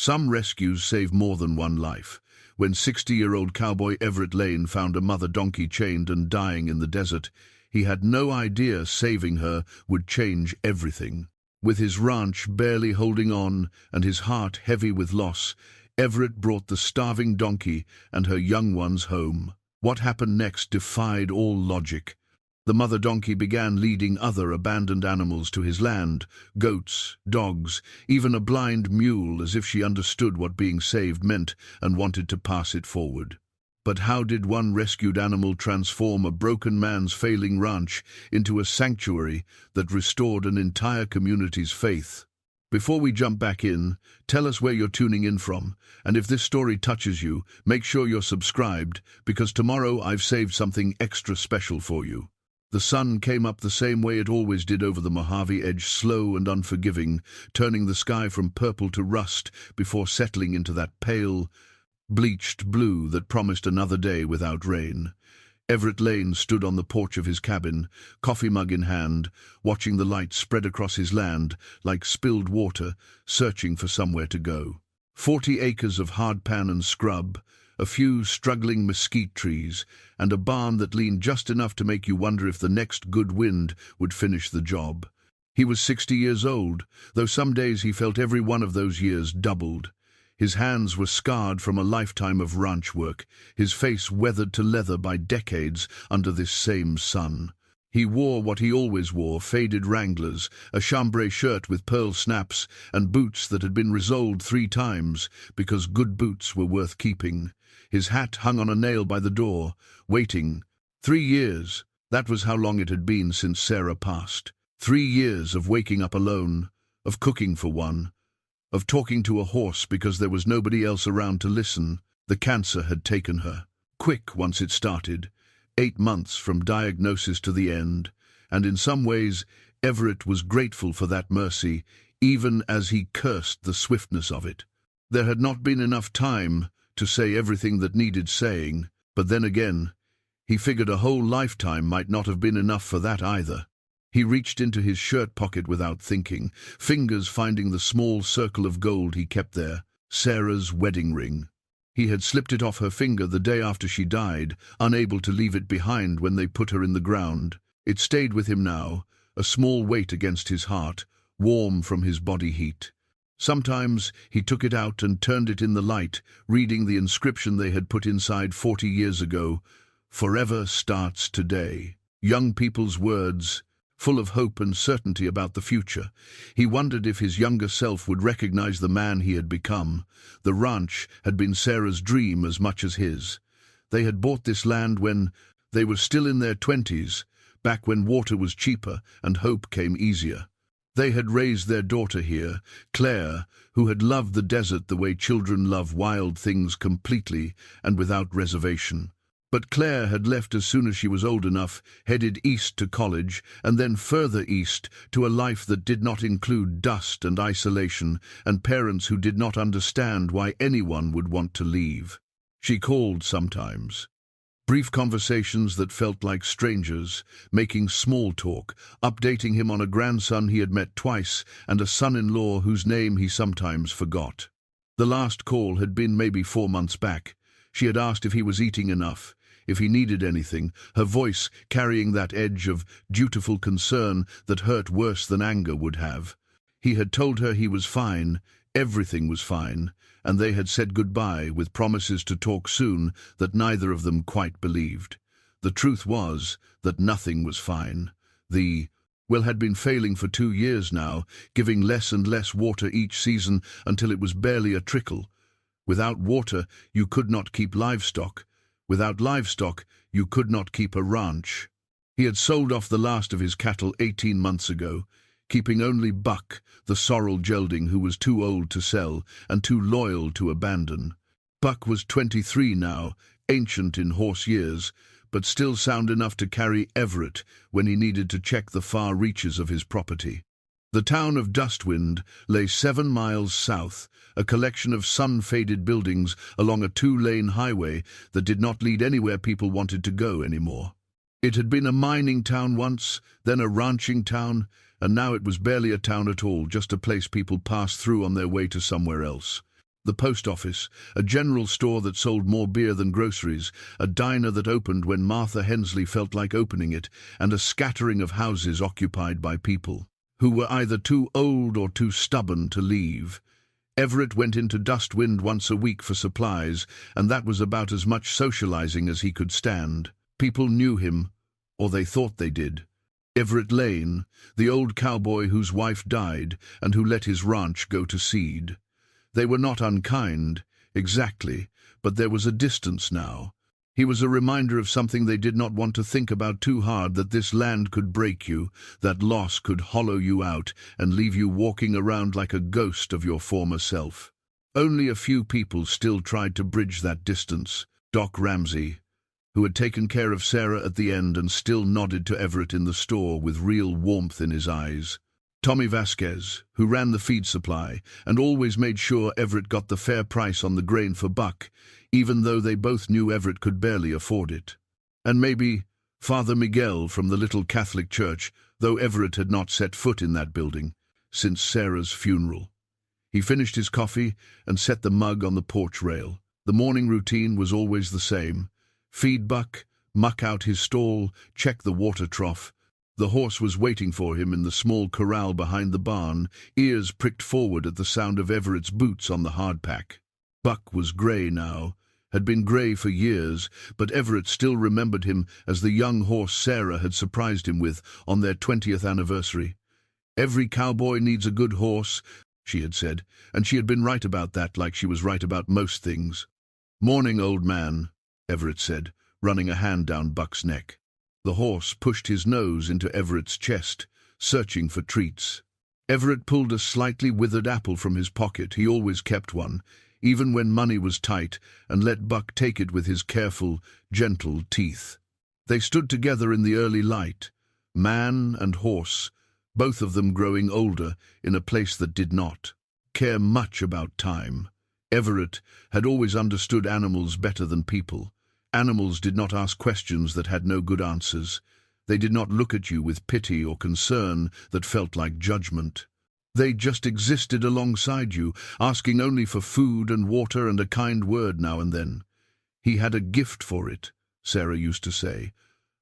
Some rescues save more than one life. When 60-year-old Cowboy Everett Lane found a mother donkey chained and dying in the desert, he had no idea saving her would change everything. With his ranch barely holding on and his heart heavy with loss, Everett brought the starving donkey and her young ones home. What happened next defied all logic. The mother donkey began leading other abandoned animals to his land, goats, dogs, even a blind mule, as if she understood what being saved meant and wanted to pass it forward. But how did one rescued animal transform a broken man's failing ranch into a sanctuary that restored an entire community's faith? Before we jump back in, tell us where you're tuning in from, and if this story touches you, make sure you're subscribed, because tomorrow I've saved something extra special for you. The sun came up the same way it always did over the Mojave Edge, slow and unforgiving, turning the sky from purple to rust before settling into that pale, bleached blue that promised another day without rain. Everett Lane stood on the porch of his cabin, coffee mug in hand, watching the light spread across his land like spilled water, searching for somewhere to go. 40 acres of hardpan and scrub, a few struggling mesquite trees, and a barn that leaned just enough to make you wonder if the next good wind would finish the job. He was 60 years old, though some days he felt every one of those years doubled. His hands were scarred from a lifetime of ranch work, his face weathered to leather by decades under this same sun. He wore what he always wore, faded Wranglers, a chambray shirt with pearl snaps, and boots that had been resoled 3 times, because good boots were worth keeping. His hat hung on a nail by the door, waiting. 3 years, that was how long it had been since Sarah passed. 3 years of waking up alone, of cooking for one, of talking to a horse because there was nobody else around to listen. The cancer had taken her. Quick once it started, 8 months from diagnosis to the end, and in some ways Everett was grateful for that mercy, even as he cursed the swiftness of it. There had not been enough time to say everything that needed saying, but then again, he figured a whole lifetime might not have been enough for that either. He reached into his shirt pocket without thinking, fingers finding the small circle of gold he kept there, Sarah's wedding ring. He had slipped it off her finger the day after she died, unable to leave it behind when they put her in the ground. It stayed with him now, a small weight against his heart, warm from his body heat. Sometimes he took it out and turned it in the light, reading the inscription they had put inside 40 years ago, "Forever starts today." Young people's words, full of hope and certainty about the future. He wondered if his younger self would recognize the man he had become. The ranch had been Sarah's dream as much as his. They had bought this land when they were still in their 20s, back when water was cheaper and hope came easier. They had raised their daughter here, Claire, who had loved the desert the way children love wild things, completely and without reservation. But Claire had left as soon as she was old enough, headed east to college, and then further east to a life that did not include dust and isolation, and parents who did not understand why anyone would want to leave. She called sometimes. Brief conversations that felt like strangers, making small talk, updating him on a grandson he had met twice and a son-in-law whose name he sometimes forgot. The last call had been maybe 4 months back. She had asked if he was eating enough, if he needed anything, her voice carrying that edge of dutiful concern that hurt worse than anger would have. He had told her he was fine, everything was fine, and they had said goodbye with promises to talk soon that neither of them quite believed. The truth was that nothing was fine. The well had been failing for 2 years now, giving less and less water each season until it was barely a trickle. Without water, you could not keep livestock. Without livestock, you could not keep a ranch. He had sold off the last of his cattle 18 months ago, keeping only Buck, the sorrel gelding who was too old to sell and too loyal to abandon. Buck was 23 now, ancient in horse years, but still sound enough to carry Everett when he needed to check the far reaches of his property. The town of Dustwind lay 7 miles south, a collection of sun-faded buildings along a 2-lane highway that did not lead anywhere people wanted to go anymore. It had been a mining town once, then a ranching town, and now it was barely a town at all, just a place people passed through on their way to somewhere else. The post office, a general store that sold more beer than groceries, a diner that opened when Martha Hensley felt like opening it, and a scattering of houses occupied by people who were either too old or too stubborn to leave. Everett went into Dustwind once a week for supplies, and that was about as much socializing as he could stand. People knew him, or they thought they did. Everett Lane, the old cowboy whose wife died and who let his ranch go to seed. They were not unkind, exactly, but there was a distance now. He was a reminder of something they did not want to think about too hard, that this land could break you, that loss could hollow you out and leave you walking around like a ghost of your former self. Only a few people still tried to bridge that distance. Doc Ramsey, who had taken care of Sarah at the end and still nodded to Everett in the store with real warmth in his eyes. Tommy Vasquez, who ran the feed supply and always made sure Everett got the fair price on the grain for buck, even though they both knew Everett could barely afford it. And maybe Father Miguel from the little Catholic church, though Everett had not set foot in that building since Sarah's funeral. He finished his coffee and set the mug on the porch rail. The morning routine was always the same. Feed buck, muck out his stall, check the water trough. The horse was waiting for him in the small corral behind the barn, ears pricked forward at the sound of Everett's boots on the hardpack. Buck was grey now, had been grey for years, but Everett still remembered him as the young horse Sarah had surprised him with on their 20th anniversary. "Every cowboy needs a good horse," she had said, and she had been right about that, like she was right about most things. "Morning, old man," Everett said, running a hand down Buck's neck. The horse pushed his nose into Everett's chest, searching for treats. Everett pulled a slightly withered apple from his pocket. He always kept one, even when money was tight, and let Buck take it with his careful, gentle teeth. They stood together in the early light, man and horse, both of them growing older in a place that did not care much about time. Everett had always understood animals better than people. Animals did not ask questions that had no good answers. They did not look at you with pity or concern that felt like judgment. They just existed alongside you, asking only for food and water and a kind word now and then. He had a gift for it, Sarah used to say,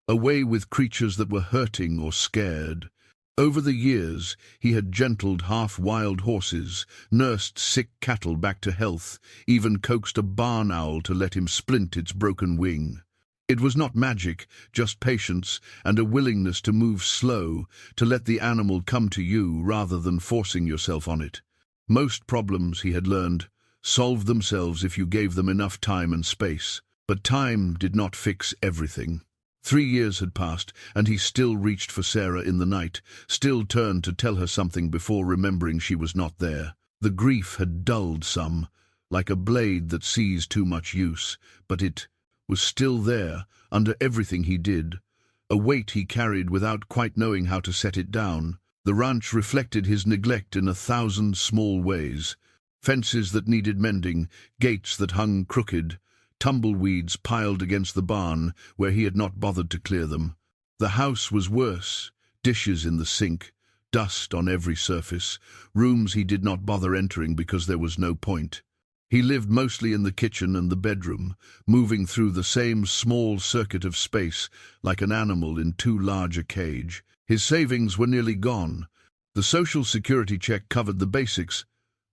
a way with creatures that were hurting or scared. Over the years, he had gentled half-wild horses, nursed sick cattle back to health, even coaxed a barn owl to let him splint its broken wing. It was not magic, just patience and a willingness to move slow, to let the animal come to you rather than forcing yourself on it. Most problems, he had learned, solved themselves if you gave them enough time and space. But time did not fix everything. 3 years had passed, and he still reached for Sarah in the night, still turned to tell her something before remembering she was not there. The grief had dulled some, like a blade that sees too much use, but it was still there, under everything he did, a weight he carried without quite knowing how to set it down. The ranch reflected his neglect in 1,000 small ways. Fences that needed mending, gates that hung crooked, tumbleweeds piled against the barn where he had not bothered to clear them. The house was worse, dishes in the sink, dust on every surface, rooms he did not bother entering because there was no point. He lived mostly in the kitchen and the bedroom, moving through the same small circuit of space like an animal in too large a cage. His savings were nearly gone. The Social Security check covered the basics,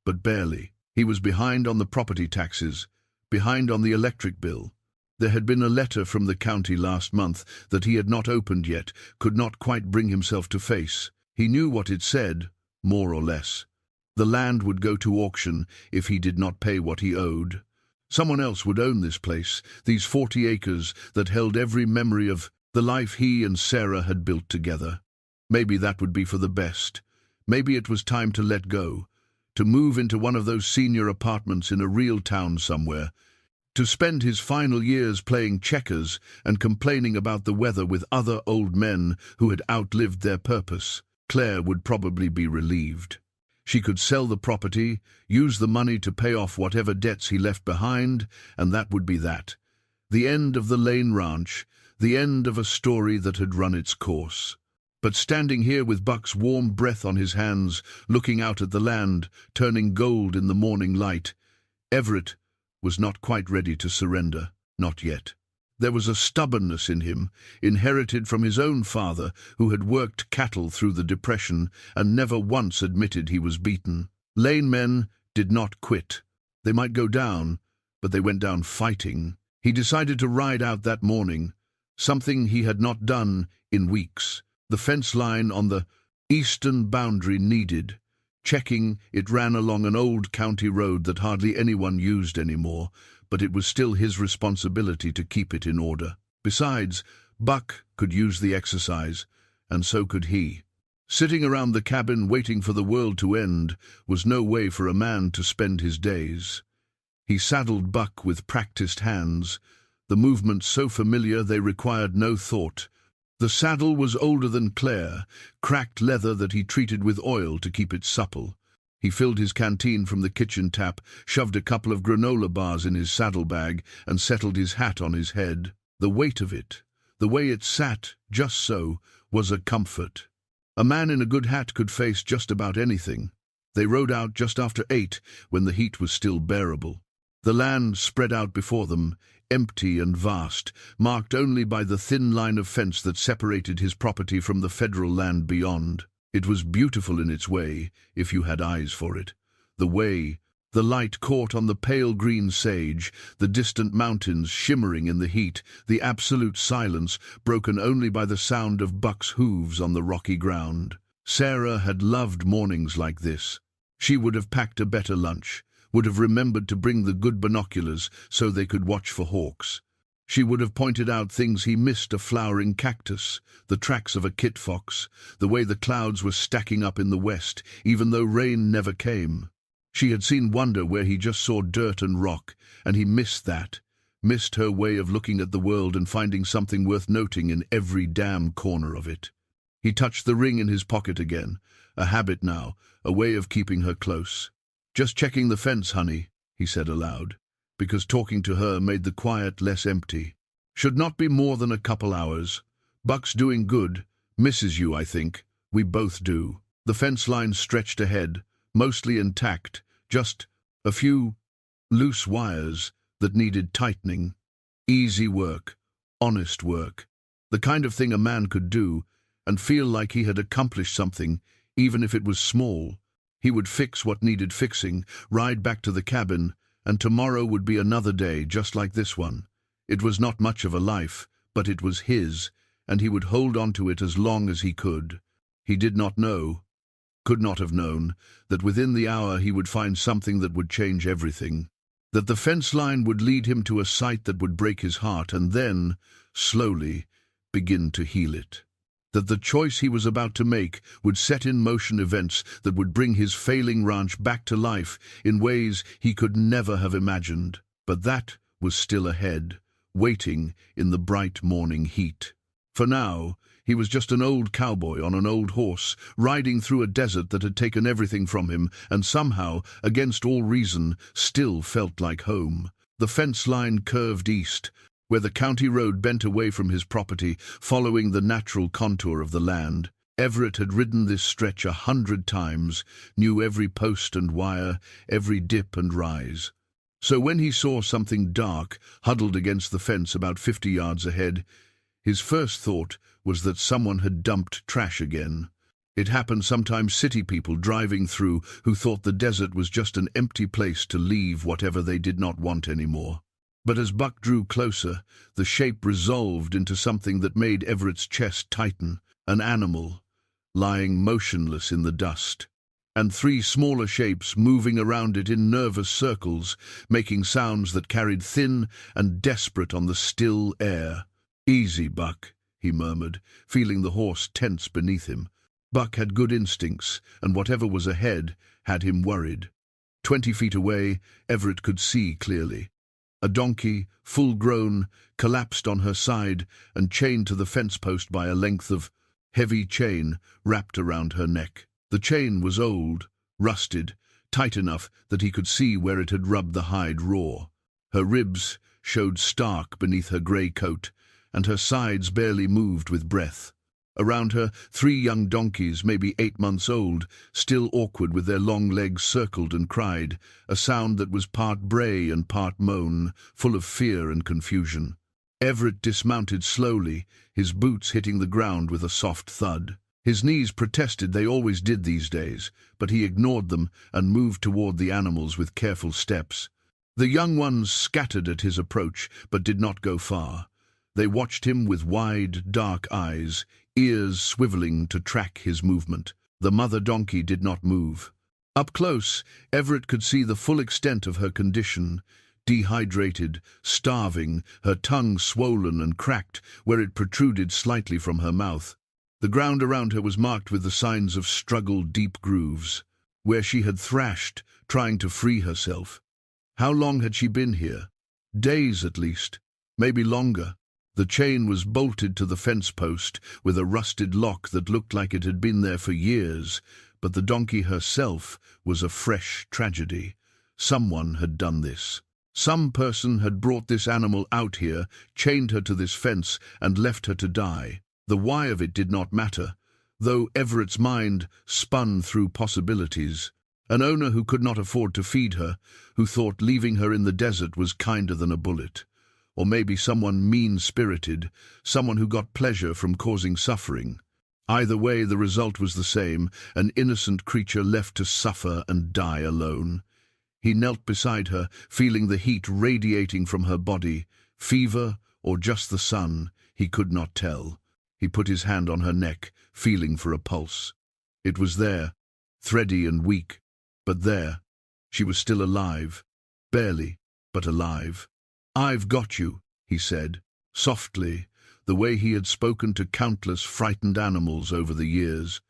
but barely. He was behind on the property taxes, behind on the electric bill. There had been a letter from the county last month that he had not opened yet, could not quite bring himself to face. He knew what it said, more or less. The land would go to auction if he did not pay what he owed. Someone else would own this place, these 40 acres that held every memory of the life he and Sarah had built together. Maybe that would be for the best. Maybe it was time to let go, to move into one of those senior apartments in a real town somewhere, to spend his final years playing checkers and complaining about the weather with other old men who had outlived their purpose. Claire would probably be relieved. She could sell the property, use the money to pay off whatever debts he left behind, and that would be that. The end of the Lane Ranch, the end of a story that had run its course. But standing here with Buck's warm breath on his hands, looking out at the land, turning gold in the morning light, Everett was not quite ready to surrender, not yet. There was a stubbornness in him, inherited from his own father, who had worked cattle through the Depression and never once admitted he was beaten. Lane men did not quit. They might go down, but they went down fighting. He decided to ride out that morning, something he had not done in weeks. The fence line on the eastern boundary needed checking. It ran along an old county road that hardly anyone used anymore, but it was still his responsibility to keep it in order. Besides, Buck could use the exercise, and so could he. Sitting around the cabin waiting for the world to end was no way for a man to spend his days. He saddled Buck with practiced hands, the movements so familiar they required no thought. The saddle was older than Claire, cracked leather that he treated with oil to keep it supple. He filled his canteen from the kitchen tap, shoved a couple of granola bars in his saddlebag, and settled his hat on his head. The weight of it, the way it sat, just so, was a comfort. A man in a good hat could face just about anything. They rode out just after 8, when the heat was still bearable. The land spread out before them, empty and vast, marked only by the thin line of fence that separated his property from the federal land beyond. It was beautiful in its way, if you had eyes for it. The light caught on the pale green sage, the distant mountains shimmering in the heat, the absolute silence broken only by the sound of Buck's hooves on the rocky ground. Sarah had loved mornings like this. She would have packed a better lunch, would have remembered to bring the good binoculars so they could watch for hawks. She would have pointed out things he missed: a flowering cactus, the tracks of a kit fox, the way the clouds were stacking up in the west, even though rain never came. She had seen wonder where he just saw dirt and rock, and he missed that, missed her way of looking at the world and finding something worth noting in every damn corner of it. He touched the ring in his pocket again, a habit now, a way of keeping her close. "Just checking the fence, honey," he said aloud, because talking to her made the quiet less empty. "Should not be more than a couple hours. Buck's doing good, misses you, I think. We both do." The fence line stretched ahead, mostly intact, just a few loose wires that needed tightening. Easy work, honest work, the kind of thing a man could do and feel like he had accomplished something, even if it was small. He would fix what needed fixing, ride back to the cabin, and tomorrow would be another day just like this one. It was not much of a life, but it was his, and he would hold on to it as long as he could. He did not know, could not have known, that within the hour he would find something that would change everything, that the fence line would lead him to a sight that would break his heart and then, slowly, begin to heal it. That the choice he was about to make would set in motion events that would bring his failing ranch back to life in ways he could never have imagined. But that was still ahead, waiting in the bright morning heat. For now, he was just an old cowboy on an old horse, riding through a desert that had taken everything from him and somehow, against all reason, still felt like home. The fence line curved east, where the county road bent away from his property, following the natural contour of the land. Everett had ridden this stretch 100 times, knew every post and wire, every dip and rise. So when he saw something dark huddled against the fence about 50 yards ahead, his first thought was that someone had dumped trash again. It happened sometimes. City people driving through who thought the desert was just an empty place to leave whatever they did not want anymore. But as Buck drew closer, the shape resolved into something that made Everett's chest tighten: an animal, lying motionless in the dust, and 3 smaller shapes moving around it in nervous circles, making sounds that carried thin and desperate on the still air. "Easy, Buck," he murmured, feeling the horse tense beneath him. Buck had good instincts, and whatever was ahead had him worried. 20 feet away, Everett could see clearly. A donkey, full-grown, collapsed on her side and chained to the fence post by a length of heavy chain wrapped around her neck. The chain was old, rusted, tight enough that he could see where it had rubbed the hide raw. Her ribs showed stark beneath her grey coat, and her sides barely moved with breath. Around her, 3 young donkeys, maybe 8 months old, still awkward with their long legs, circled and cried, a sound that was part bray and part moan, full of fear and confusion. Everett dismounted slowly, his boots hitting the ground with a soft thud. His knees protested, they always did these days, but he ignored them and moved toward the animals with careful steps. The young ones scattered at his approach, but did not go far. They watched him with wide, dark eyes, ears swiveling to track his movement. The mother donkey did not move. Up close, Everett could see the full extent of her condition. Dehydrated, starving, her tongue swollen and cracked where it protruded slightly from her mouth. The ground around her was marked with the signs of struggle, deep grooves, where she had thrashed, trying to free herself. How long had she been here? Days at least, maybe longer. The chain was bolted to the fence post with a rusted lock that looked like it had been there for years, but the donkey herself was a fresh tragedy. Someone had done this. Some person had brought this animal out here, chained her to this fence, and left her to die. The why of it did not matter, though Everett's mind spun through possibilities. An owner who could not afford to feed her, who thought leaving her in the desert was kinder than a bullet. Or maybe someone mean-spirited, someone who got pleasure from causing suffering. Either way, the result was the same, an innocent creature left to suffer and die alone. He knelt beside her, feeling the heat radiating from her body. Fever or just the sun, he could not tell. He put his hand on her neck, feeling for a pulse. It was there, thready and weak, but there. She was still alive. Barely, but alive. "I've got you," he said, softly, the way he had spoken to countless frightened animals over the years.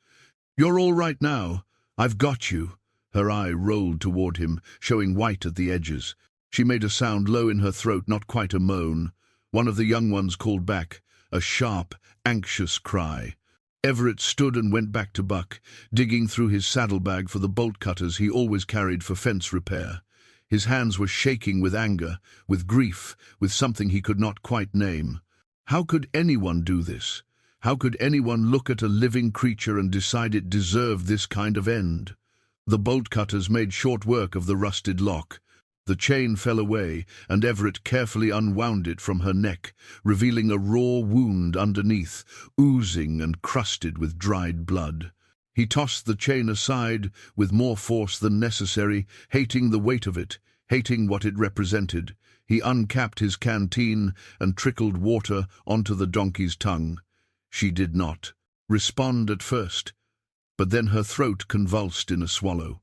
"You're all right now. I've got you." Her eye rolled toward him, showing white at the edges. She made a sound low in her throat, not quite a moan. One of the young ones called back, a sharp, anxious cry. Everett stood and went back to Buck, digging through his saddlebag for the bolt cutters he always carried for fence repair. His hands were shaking with anger, with grief, with something he could not quite name. How could anyone do this? How could anyone look at a living creature and decide it deserved this kind of end? The bolt cutters made short work of the rusted lock. The chain fell away, and Everett carefully unwound it from her neck, revealing a raw wound underneath, oozing and crusted with dried blood. He tossed the chain aside with more force than necessary, hating the weight of it, hating what it represented. He uncapped his canteen and trickled water onto the donkey's tongue. She did not respond at first, but then her throat convulsed in a swallow.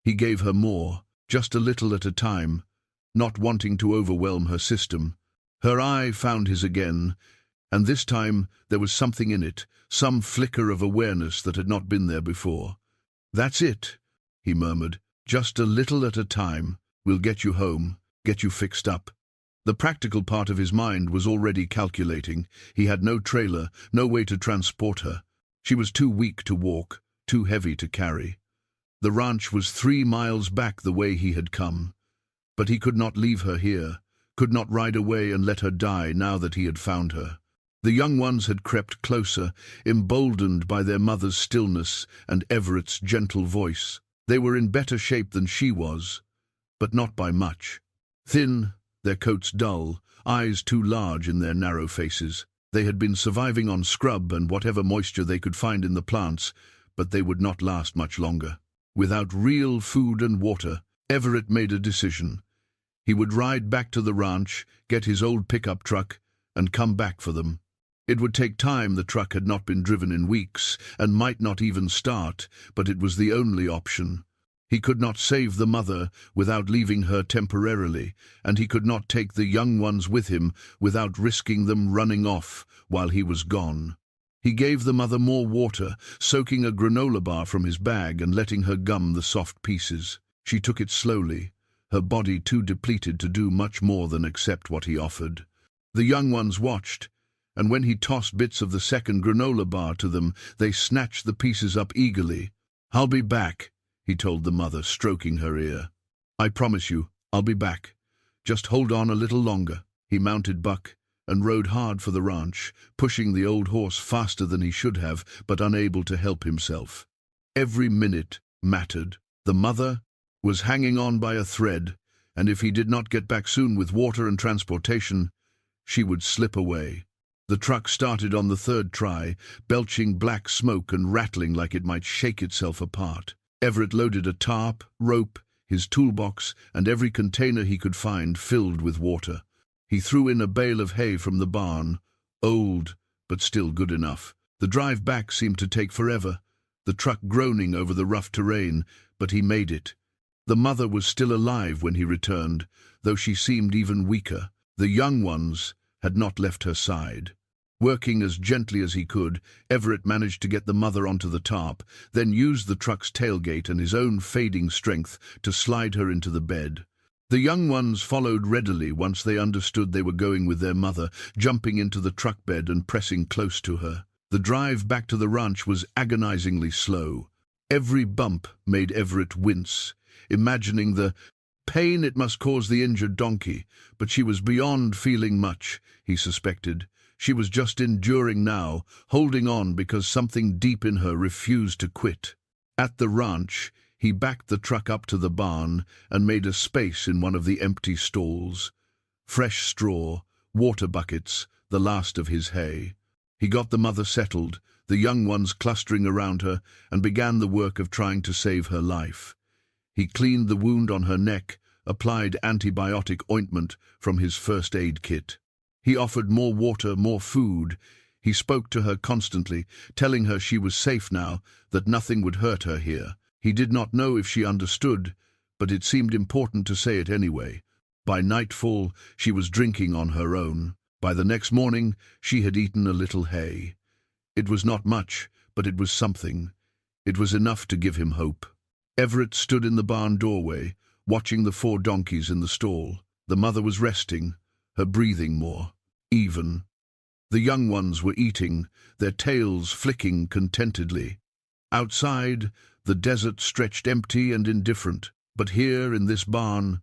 He gave her more, just a little at a time, not wanting to overwhelm her system. Her eye found his again, and this time there was something in it, some flicker of awareness that had not been there before. "That's it," he murmured, "just a little at a time. We'll get you home, get you fixed up." The practical part of his mind was already calculating. He had no trailer, no way to transport her. She was too weak to walk, too heavy to carry. The ranch was 3 miles back the way he had come. But he could not leave her here, could not ride away and let her die now that he had found her. The young ones had crept closer, emboldened by their mother's stillness and Everett's gentle voice. They were in better shape than she was, but not by much. Thin, their coats dull, eyes too large in their narrow faces. They had been surviving on scrub and whatever moisture they could find in the plants, but they would not last much longer. Without real food and water, Everett made a decision. He would ride back to the ranch, get his old pickup truck, and come back for them. It would take time. The truck had not been driven in weeks, and might not even start, but it was the only option. He could not save the mother without leaving her temporarily, and he could not take the young ones with him without risking them running off while he was gone. He gave the mother more water, soaking a granola bar from his bag and letting her gum the soft pieces. She took it slowly, her body too depleted to do much more than accept what he offered. The young ones watched, and when he tossed bits of the second granola bar to them, they snatched the pieces up eagerly. "I'll be back," he told the mother, stroking her ear. "I promise you, I'll be back. Just hold on a little longer." He mounted Buck, and rode hard for the ranch, pushing the old horse faster than he should have, but unable to help himself. Every minute mattered. The mother was hanging on by a thread, and if he did not get back soon with water and transportation, she would slip away. The truck started on the third try, belching black smoke and rattling like it might shake itself apart. Everett loaded a tarp, rope, his toolbox, and every container he could find filled with water. He threw in a bale of hay from the barn, old, but still good enough. The drive back seemed to take forever, the truck groaning over the rough terrain, but he made it. The mother was still alive when he returned, though she seemed even weaker. The young ones had not left her side. Working as gently as he could, Everett managed to get the mother onto the tarp, then used the truck's tailgate and his own fading strength to slide her into the bed. The young ones followed readily once they understood they were going with their mother, jumping into the truck bed and pressing close to her. The drive back to the ranch was agonizingly slow. Every bump made Everett wince, imagining the pain it must cause the injured donkey, but she was beyond feeling much, he suspected. She was just enduring now, holding on because something deep in her refused to quit. At the ranch, he backed the truck up to the barn and made a space in one of the empty stalls. Fresh straw, water buckets, the last of his hay. He got the mother settled, the young ones clustering around her, and began the work of trying to save her life. He cleaned the wound on her neck, applied antibiotic ointment from his first aid kit. He offered more water, more food. He spoke to her constantly, telling her she was safe now, that nothing would hurt her here. He did not know if she understood, but it seemed important to say it anyway. By nightfall, she was drinking on her own. By the next morning, she had eaten a little hay. It was not much, but it was something. It was enough to give him hope. Everett stood in the barn doorway, watching the 4 donkeys in the stall. The mother was resting, her breathing more even. The young ones were eating, their tails flicking contentedly. Outside, the desert stretched empty and indifferent, but here in this barn,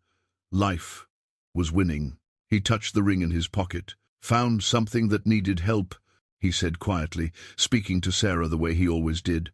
life was winning. He touched the ring in his pocket. Found something that needed help, he said quietly, speaking to Sarah the way he always did.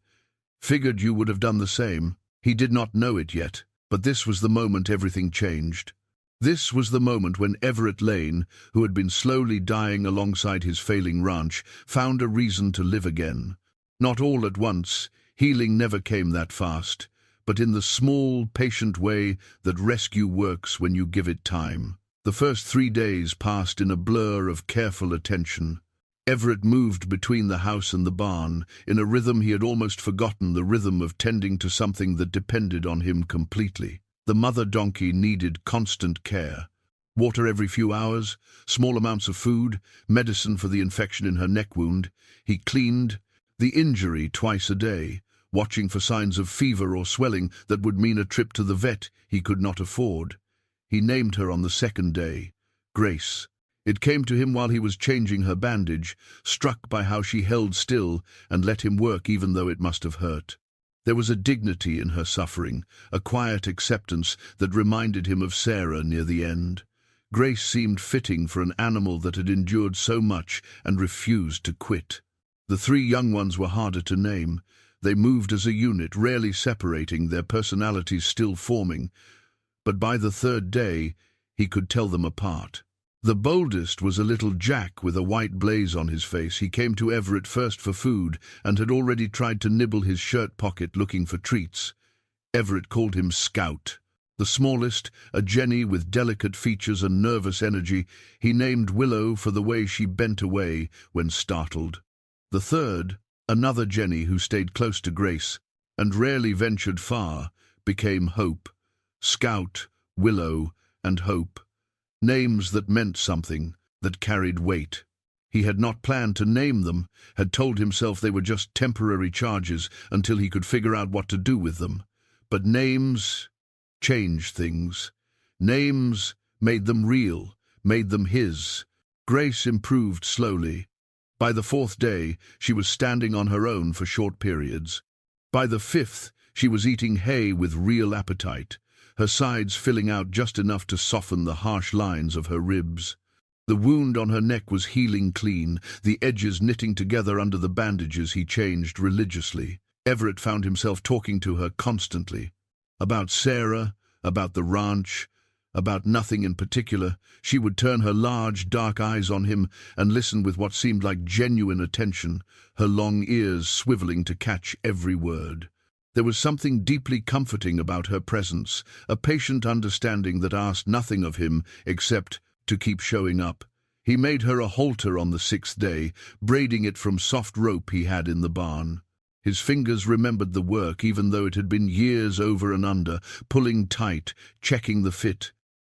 Figured you would have done the same. He did not know it yet, but this was the moment everything changed. This was the moment when Everett Lane, who had been slowly dying alongside his failing ranch, found a reason to live again. Not all at once, healing never came that fast, but in the small, patient way that rescue works when you give it time. The first 3 days passed in a blur of careful attention. Everett moved between the house and the barn, in a rhythm he had almost forgotten, the rhythm of tending to something that depended on him completely. The mother donkey needed constant care. Water every few hours, small amounts of food, medicine for the infection in her neck wound. He cleaned the injury twice a day, watching for signs of fever or swelling that would mean a trip to the vet he could not afford. He named her on the 2nd day, Grace. It came to him while he was changing her bandage, struck by how she held still and let him work even though it must have hurt. There was a dignity in her suffering, a quiet acceptance that reminded him of Sarah near the end. Grace seemed fitting for an animal that had endured so much and refused to quit. The 3 young ones were harder to name. They moved as a unit, rarely separating, their personalities still forming. But by the 3rd day, he could tell them apart. The boldest was a little Jack with a white blaze on his face. He came to Everett first for food and had already tried to nibble his shirt pocket looking for treats. Everett called him Scout. The smallest, a Jenny with delicate features and nervous energy, he named Willow for the way she bent away when startled. The 3rd, another Jenny who stayed close to Grace and rarely ventured far, became Hope. Scout, Willow, and Hope. Names that meant something, that carried weight. He had not planned to name them, had told himself they were just temporary charges until he could figure out what to do with them. But names changed things. Names made them real, made them his. Grace improved slowly. By the 4th day, she was standing on her own for short periods. By the 5th, she was eating hay with real appetite, her sides filling out just enough to soften the harsh lines of her ribs. The wound on her neck was healing clean, the edges knitting together under the bandages he changed religiously. Everett found himself talking to her constantly. About Sarah, about the ranch, about nothing in particular. She would turn her large, dark eyes on him and listen with what seemed like genuine attention, her long ears swiveling to catch every word. There was something deeply comforting about her presence, a patient understanding that asked nothing of him except to keep showing up. He made her a halter on the 6th day, braiding it from soft rope he had in the barn. His fingers remembered the work, even though it had been years over and under, pulling tight, checking the fit.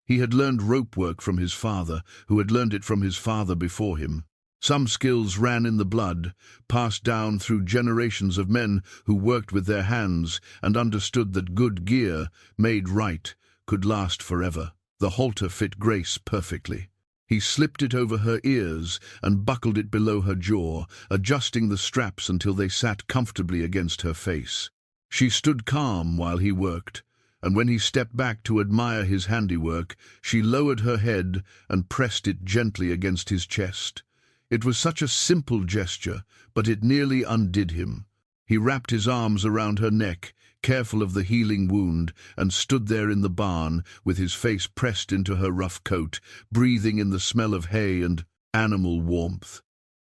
He had learned rope work from his father, who had learned it from his father before him. Some skills ran in the blood, passed down through generations of men who worked with their hands and understood that good gear, made right, could last forever. The halter fit Grace perfectly. He slipped it over her ears and buckled it below her jaw, adjusting the straps until they sat comfortably against her face. She stood calm while he worked, and when he stepped back to admire his handiwork, she lowered her head and pressed it gently against his chest. It was such a simple gesture, but it nearly undid him. He wrapped his arms around her neck, careful of the healing wound, and stood there in the barn, with his face pressed into her rough coat, breathing in the smell of hay and animal warmth.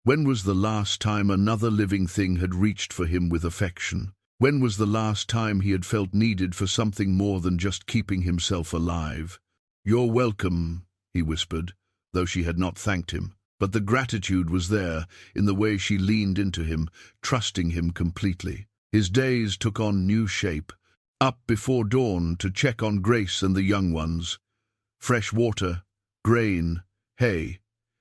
When was the last time another living thing had reached for him with affection? When was the last time he had felt needed for something more than just keeping himself alive? "You're welcome," he whispered, though she had not thanked him. But the gratitude was there, in the way she leaned into him, trusting him completely. His days took on new shape. Up before dawn to check on Grace and the young ones. Fresh water, grain, hay.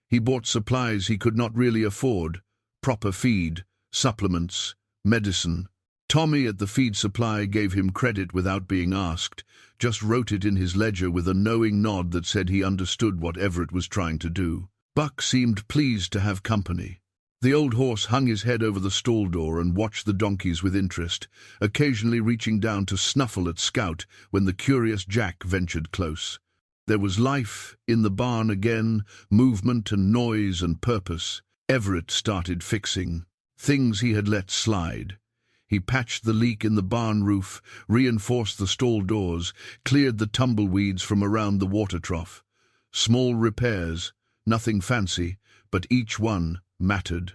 He bought supplies he could not really afford, proper feed, supplements, medicine. Tommy at the feed supply gave him credit without being asked, just wrote it in his ledger with a knowing nod that said he understood what Everett was trying to do. Buck seemed pleased to have company. The old horse hung his head over the stall door and watched the donkeys with interest, occasionally reaching down to snuffle at Scout when the curious Jack ventured close. There was life in the barn again, movement and noise and purpose. Everett started fixing things he had let slide. He patched the leak in the barn roof, reinforced the stall doors, cleared the tumbleweeds from around the water trough. Small repairs, nothing fancy, but each one mattered.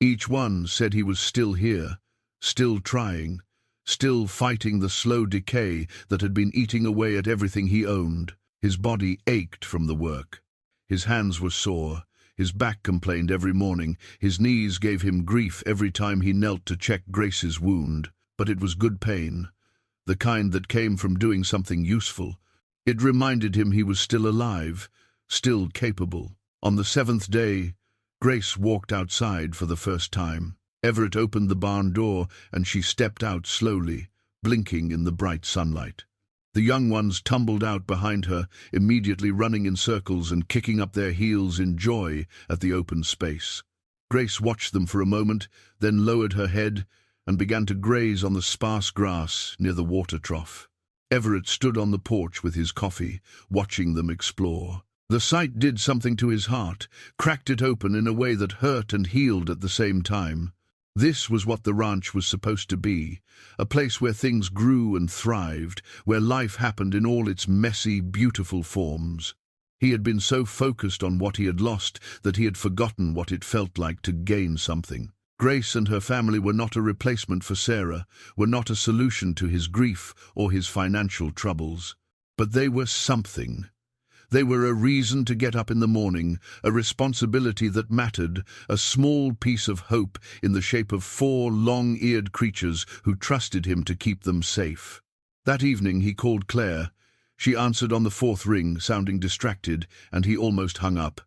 Each one said he was still here, still trying, still fighting the slow decay that had been eating away at everything he owned. His body ached from the work. His hands were sore. His back complained every morning. His knees gave him grief every time he knelt to check Grace's wound. But it was good pain, the kind that came from doing something useful. It reminded him he was still alive, still capable. On the 7th day, Grace walked outside for the first time. Everett opened the barn door, and she stepped out slowly, blinking in the bright sunlight. The young ones tumbled out behind her, immediately running in circles and kicking up their heels in joy at the open space. Grace watched them for a moment, then lowered her head and began to graze on the sparse grass near the water trough. Everett stood on the porch with his coffee, watching them explore. The sight did something to his heart, cracked it open in a way that hurt and healed at the same time. This was what the ranch was supposed to be, a place where things grew and thrived, where life happened in all its messy, beautiful forms. He had been so focused on what he had lost that he had forgotten what it felt like to gain something. Grace and her family were not a replacement for Sarah, were not a solution to his grief or his financial troubles. But they were something. They were a reason to get up in the morning, a responsibility that mattered, a small piece of hope in the shape of 4 long-eared creatures who trusted him to keep them safe. That evening he called Claire. She answered on the 4th ring, sounding distracted, and he almost hung up.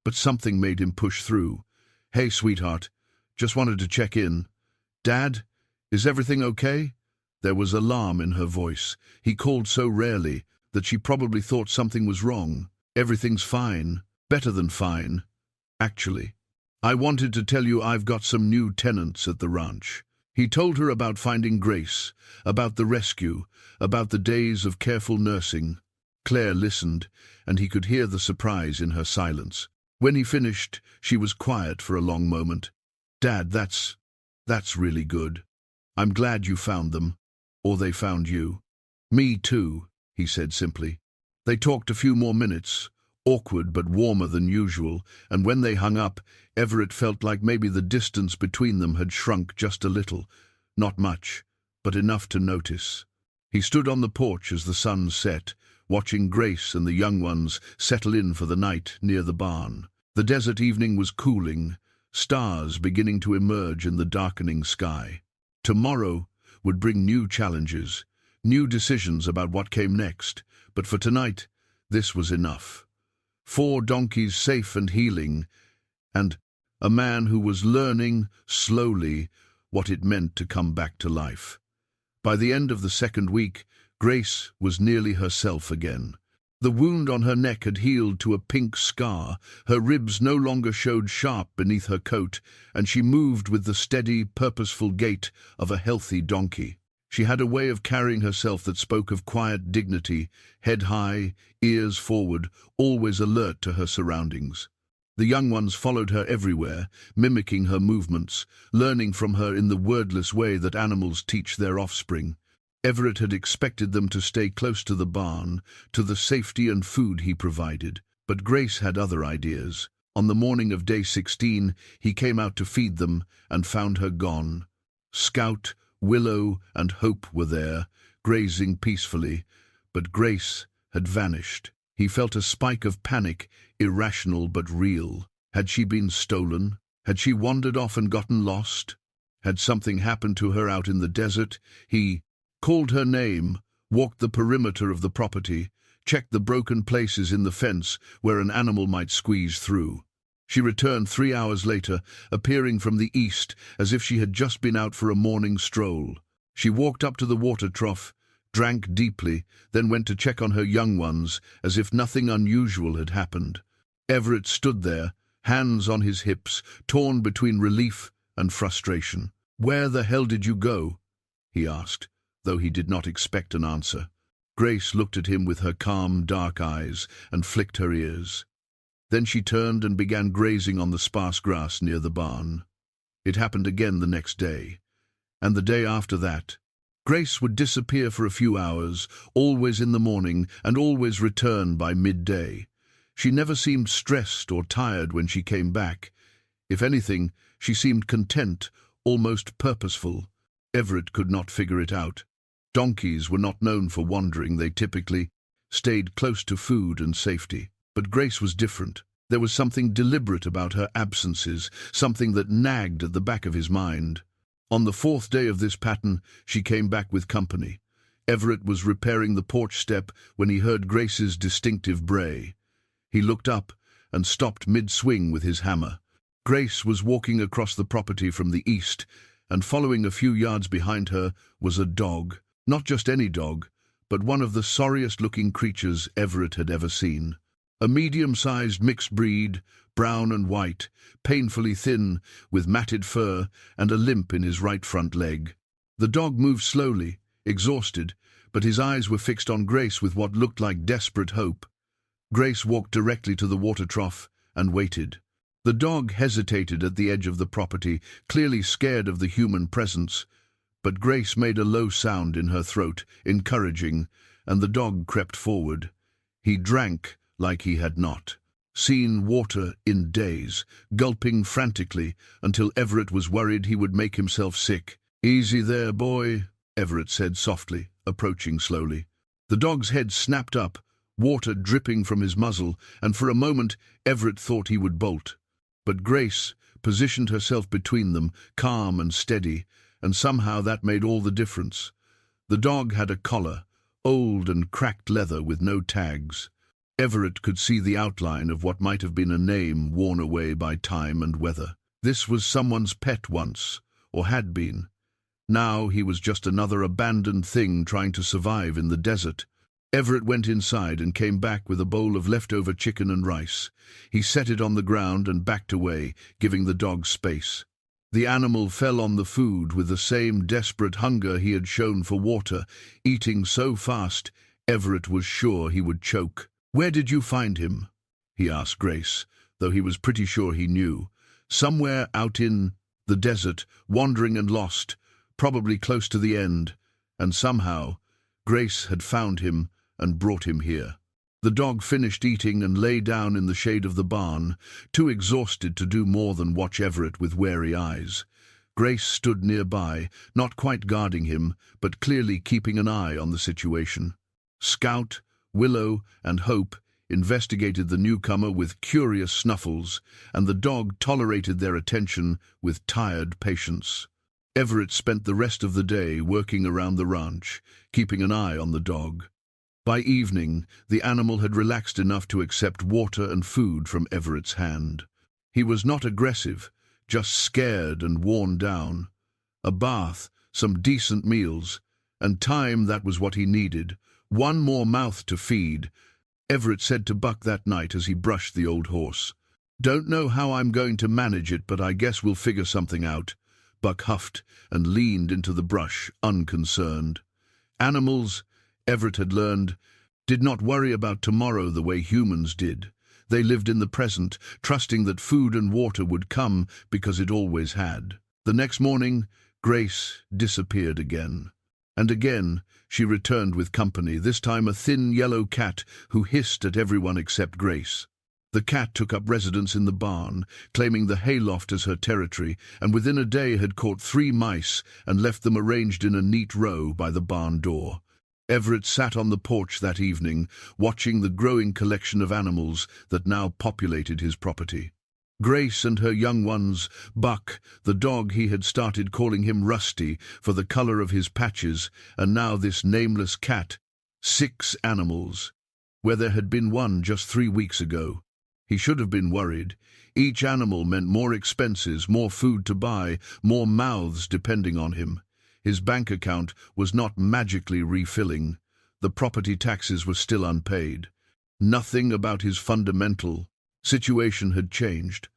But something made him push through. "Hey, sweetheart, just wanted to check in. Dad, is everything okay?" There was alarm in her voice. He called so rarely that she probably thought something was wrong. "Everything's fine. Better than fine, actually. I wanted to tell you I've got some new tenants at the ranch." He told her about finding Grace, about the rescue, about the days of careful nursing. Claire listened, and he could hear the surprise in her silence. When he finished, she was quiet for a long moment. "Dad, that's really good. I'm glad you found them, or they found you." "Me too," he said simply. They talked a few more minutes, awkward but warmer than usual, and when they hung up, Everett felt like maybe the distance between them had shrunk just a little. Not much, but enough to notice. He stood on the porch as the sun set, watching Grace and the young ones settle in for the night near the barn. The desert evening was cooling, stars beginning to emerge in the darkening sky. Tomorrow would bring new challenges, new decisions about what came next, but for tonight, this was enough. 4 donkeys safe and healing, and a man who was learning, slowly, what it meant to come back to life. By the end of the second week, Grace was nearly herself again. The wound on her neck had healed to a pink scar, her ribs no longer showed sharp beneath her coat, and she moved with the steady, purposeful gait of a healthy donkey. She had a way of carrying herself that spoke of quiet dignity, head high, ears forward, always alert to her surroundings. The young ones followed her everywhere, mimicking her movements, learning from her in the wordless way that animals teach their offspring. Everett had expected them to stay close to the barn, to the safety and food he provided. But Grace had other ideas. On the morning of day 16, he came out to feed them and found her gone. Scout, Willow, and Hope were there, grazing peacefully, but Grace had vanished. He felt a spike of panic, irrational but real. Had she been stolen? Had she wandered off and gotten lost? Had something happened to her out in the desert? He called her name, walked the perimeter of the property, checked the broken places in the fence where an animal might squeeze through. She returned 3 hours later, appearing from the east as if she had just been out for a morning stroll. She walked up to the water trough, drank deeply, then went to check on her young ones as if nothing unusual had happened. Everett stood there, hands on his hips, torn between relief and frustration. "Where the hell did you go?" he asked, though he did not expect an answer. Grace looked at him with her calm, dark eyes and flicked her ears. Then she turned and began grazing on the sparse grass near the barn. It happened again the next day, and the day after that. Grace would disappear for a few hours, always in the morning, and always return by midday. She never seemed stressed or tired when she came back. If anything, she seemed content, almost purposeful. Everett could not figure it out. Donkeys were not known for wandering. They typically stayed close to food and safety. But Grace was different. There was something deliberate about her absences, something that nagged at the back of his mind. On the 4th day of this pattern, she came back with company. Everett was repairing the porch step when he heard Grace's distinctive bray. He looked up and stopped mid-swing with his hammer. Grace was walking across the property from the east, and following a few yards behind her was a dog. Not just any dog, but one of the sorriest-looking creatures Everett had ever seen. A medium-sized mixed breed, brown and white, painfully thin, with matted fur and a limp in his right front leg. The dog moved slowly, exhausted, but his eyes were fixed on Grace with what looked like desperate hope. Grace walked directly to the water trough and waited. The dog hesitated at the edge of the property, clearly scared of the human presence, but Grace made a low sound in her throat, encouraging, and the dog crept forward. He drank like he had not seen water in days, gulping frantically until Everett was worried he would make himself sick. "Easy there, boy," Everett said softly, approaching slowly. The dog's head snapped up, water dripping from his muzzle, and for a moment Everett thought he would bolt. But Grace positioned herself between them, calm and steady, and somehow that made all the difference. The dog had a collar, old and cracked leather with no tags. Everett could see the outline of what might have been a name worn away by time and weather. This was someone's pet once, or had been. Now he was just another abandoned thing trying to survive in the desert. Everett went inside and came back with a bowl of leftover chicken and rice. He set it on the ground and backed away, giving the dog space. The animal fell on the food with the same desperate hunger he had shown for water, eating so fast Everett was sure he would choke. "Where did you find him?" he asked Grace, though he was pretty sure he knew. Somewhere out in the desert, wandering and lost, probably close to the end, and somehow Grace had found him and brought him here. The dog finished eating and lay down in the shade of the barn, too exhausted to do more than watch Everett with wary eyes. Grace stood nearby, not quite guarding him, but clearly keeping an eye on the situation. Scout, Willow, and Hope investigated the newcomer with curious snuffles, and the dog tolerated their attention with tired patience. Everett spent the rest of the day working around the ranch, keeping an eye on the dog. By evening, the animal had relaxed enough to accept water and food from Everett's hand. He was not aggressive, just scared and worn down. A bath, some decent meals, and time, that was what he needed. One more mouth to feed, Everett said to Buck that night as he brushed the old horse. "Don't know how I'm going to manage it, but I guess we'll figure something out." Buck huffed and leaned into the brush, unconcerned. Animals, Everett had learned, did not worry about tomorrow the way humans did. They lived in the present, trusting that food and water would come because it always had. The next morning, Grace disappeared again. And again, she returned with company, this time a thin yellow cat who hissed at everyone except Grace. The cat took up residence in the barn, claiming the hayloft as her territory, and within a day had caught 3 mice and left them arranged in a neat row by the barn door. Everett sat on the porch that evening, watching the growing collection of animals that now populated his property. Grace and her young ones, Buck, the dog he had started calling him Rusty for the color of his patches, and now this nameless cat. 6 animals, where there had been 1 just 3 weeks ago. He should have been worried. Each animal meant more expenses, more food to buy, more mouths depending on him. His bank account was not magically refilling. The property taxes were still unpaid. Nothing about his fundamental situation had changed.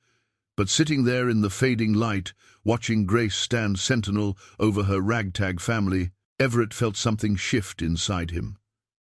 But sitting there in the fading light, watching Grace stand sentinel over her ragtag family, Everett felt something shift inside him.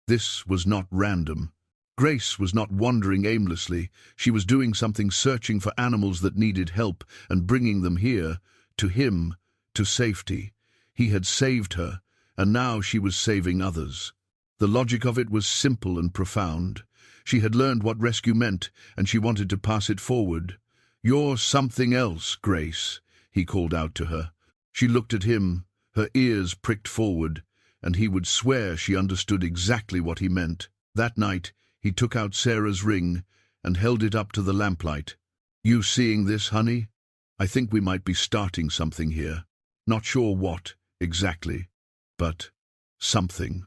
This was not random. Grace was not wandering aimlessly. She was doing something, searching for animals that needed help and bringing them here, to him, to safety. He had saved her, and now she was saving others. The logic of it was simple and profound. She had learned what rescue meant, and she wanted to pass it forward. "You're something else, Grace," he called out to her. She looked at him, her ears pricked forward, and he would swear she understood exactly what he meant. That night, he took out Sarah's ring and held it up to the lamplight. "You seeing this, honey? I think we might be starting something here. Not sure what exactly, but something."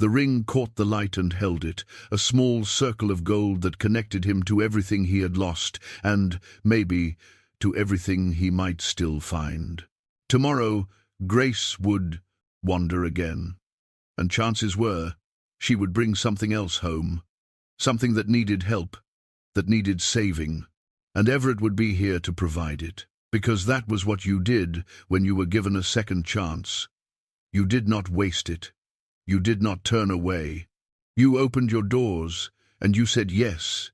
The ring caught the light and held it, a small circle of gold that connected him to everything he had lost, and, maybe, to everything he might still find. Tomorrow, Grace would wander again, and chances were she would bring something else home, something that needed help, that needed saving, and Everett would be here to provide it. Because that was what you did when you were given a second chance. You did not waste it. You did not turn away. You opened your doors, and you said yes.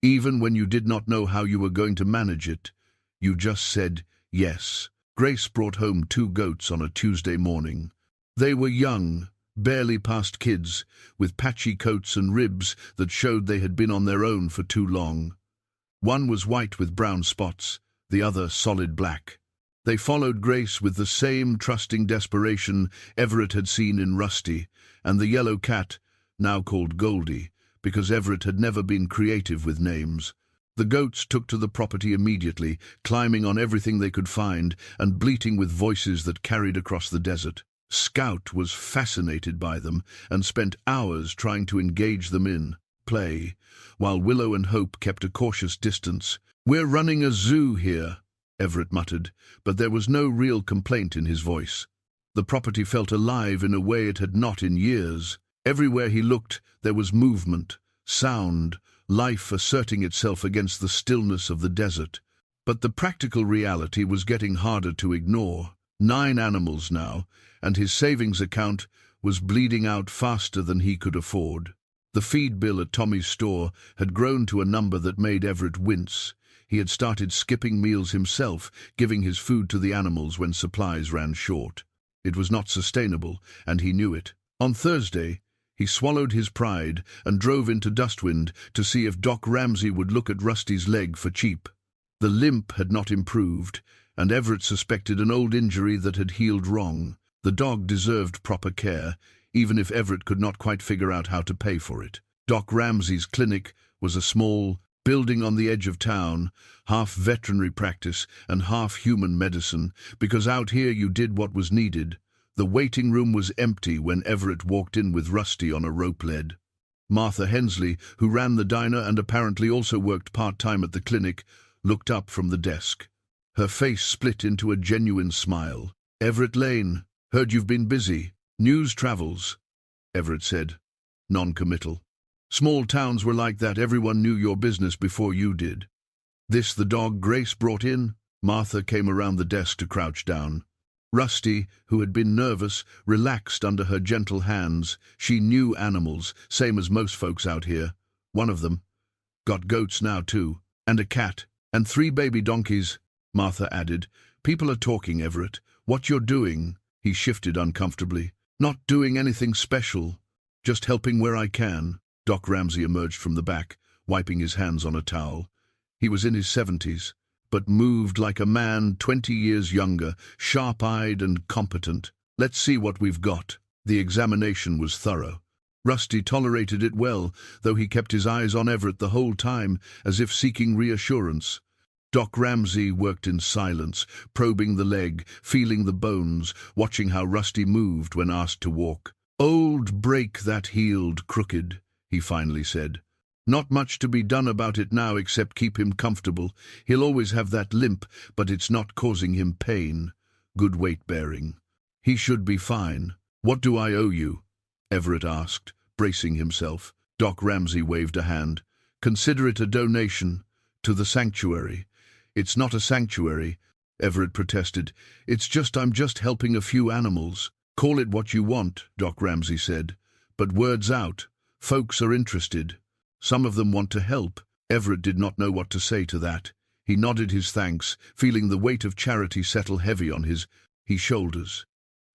Even when you did not know how you were going to manage it, you just said yes. Grace brought home 2 goats on a Tuesday morning. They were young, barely past kids, with patchy coats and ribs that showed they had been on their own for too long. One was white with brown spots, the other solid black. They followed Grace with the same trusting desperation Everett had seen in Rusty, and the yellow cat, now called Goldie, because Everett had never been creative with names. The goats took to the property immediately, climbing on everything they could find and bleating with voices that carried across the desert. Scout was fascinated by them and spent hours trying to engage them in play, while Willow and Hope kept a cautious distance. "We're running a zoo here," Everett muttered, but there was no real complaint in his voice. The property felt alive in a way it had not in years. Everywhere he looked, there was movement, sound, life asserting itself against the stillness of the desert. But the practical reality was getting harder to ignore. 9 animals now, and his savings account was bleeding out faster than he could afford. The feed bill at Tommy's store had grown to a number that made Everett wince. He had started skipping meals himself, giving his food to the animals when supplies ran short. It was not sustainable, and he knew it. On Thursday, he swallowed his pride and drove into Dustwind to see if Doc Ramsey would look at Rusty's leg for cheap. The limp had not improved, and Everett suspected an old injury that had healed wrong. The dog deserved proper care, even if Everett could not quite figure out how to pay for it. Doc Ramsey's clinic was a small building on the edge of town, half veterinary practice and half human medicine, because out here you did what was needed. The waiting room was empty when Everett walked in with Rusty on a rope lead. Martha Hensley, who ran the diner and apparently also worked part-time at the clinic, looked up from the desk. Her face split into a genuine smile. "Everett Lane, heard you've been busy. News travels," Everett said, non-committal. "Small towns were like that. Everyone knew your business before you did." "This the dog Grace brought in?" Martha came around the desk to crouch down. Rusty, who had been nervous, relaxed under her gentle hands. She knew animals, same as most folks out here. One of them. "Got goats now too, and a cat, and 3 baby donkeys," Martha added. "People are talking, Everett. What you're doing?" He shifted uncomfortably. "Not doing anything special. Just helping where I can." Doc Ramsey emerged from the back, wiping his hands on a towel. He was in his 70s, but moved like a man 20 years younger, sharp-eyed and competent. "Let's see what we've got." The examination was thorough. Rusty tolerated it well, though he kept his eyes on Everett the whole time, as if seeking reassurance. Doc Ramsey worked in silence, probing the leg, feeling the bones, watching how Rusty moved when asked to walk. "Old break that healed crooked," he finally said. "Not much to be done about it now except keep him comfortable. He'll always have that limp, but it's not causing him pain. Good weight-bearing. He should be fine." "What do I owe you?" Everett asked, bracing himself. Doc Ramsey waved a hand. "Consider it a donation to the sanctuary." "It's not a sanctuary," Everett protested. I'm just helping a few animals." "Call it what you want," Doc Ramsey said. "But word's out. Folks are interested. Some of them want to help." Everett did not know what to say to that. He nodded his thanks, feeling the weight of charity settle heavy on his shoulders.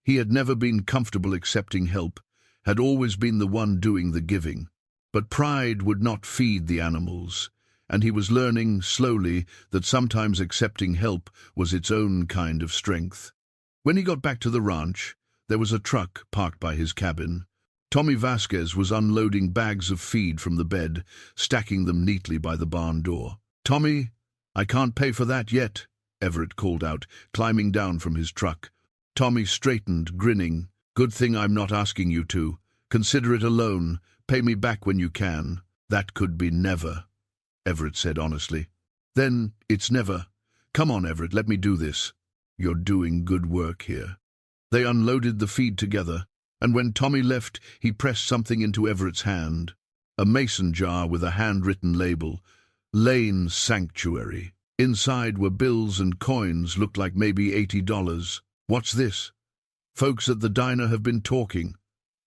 He had never been comfortable accepting help, had always been the one doing the giving. But pride would not feed the animals, and he was learning, slowly, that sometimes accepting help was its own kind of strength. When he got back to the ranch, there was a truck parked by his cabin. Tommy Vasquez was unloading bags of feed from the bed, stacking them neatly by the barn door. "Tommy, I can't pay for that yet," Everett called out, climbing down from his truck. Tommy straightened, grinning. "Good thing I'm not asking you to. Consider it a loan. Pay me back when you can." "That could be never," Everett said honestly. "Then it's never. Come on, Everett, let me do this. You're doing good work here." They unloaded the feed together, and when Tommy left, he pressed something into Everett's hand. A mason jar with a handwritten label, "Lane Sanctuary." Inside were bills and coins, looked like maybe $80. "What's this?" "Folks at the diner have been talking."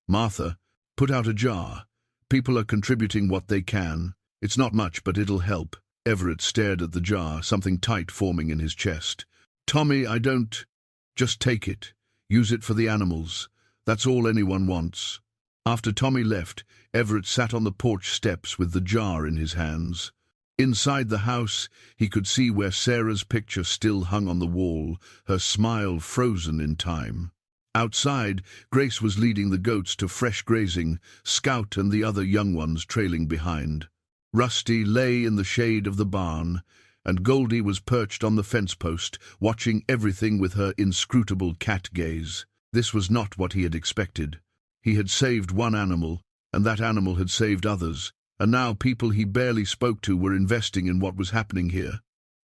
"Martha, put out a jar. People are contributing what they can. It's not much, but it'll help." Everett stared at the jar, something tight forming in his chest. "Tommy, I don't—" "Just take it. Use it for the animals. That's all anyone wants." After Tommy left, Everett sat on the porch steps with the jar in his hands. Inside the house, he could see where Sarah's picture still hung on the wall, her smile frozen in time. Outside, Grace was leading the goats to fresh grazing, Scout and the other young ones trailing behind. Rusty lay in the shade of the barn, and Goldie was perched on the fence post, watching everything with her inscrutable cat gaze. This was not what he had expected. He had saved one animal, and that animal had saved others, and now people he barely spoke to were investing in what was happening here.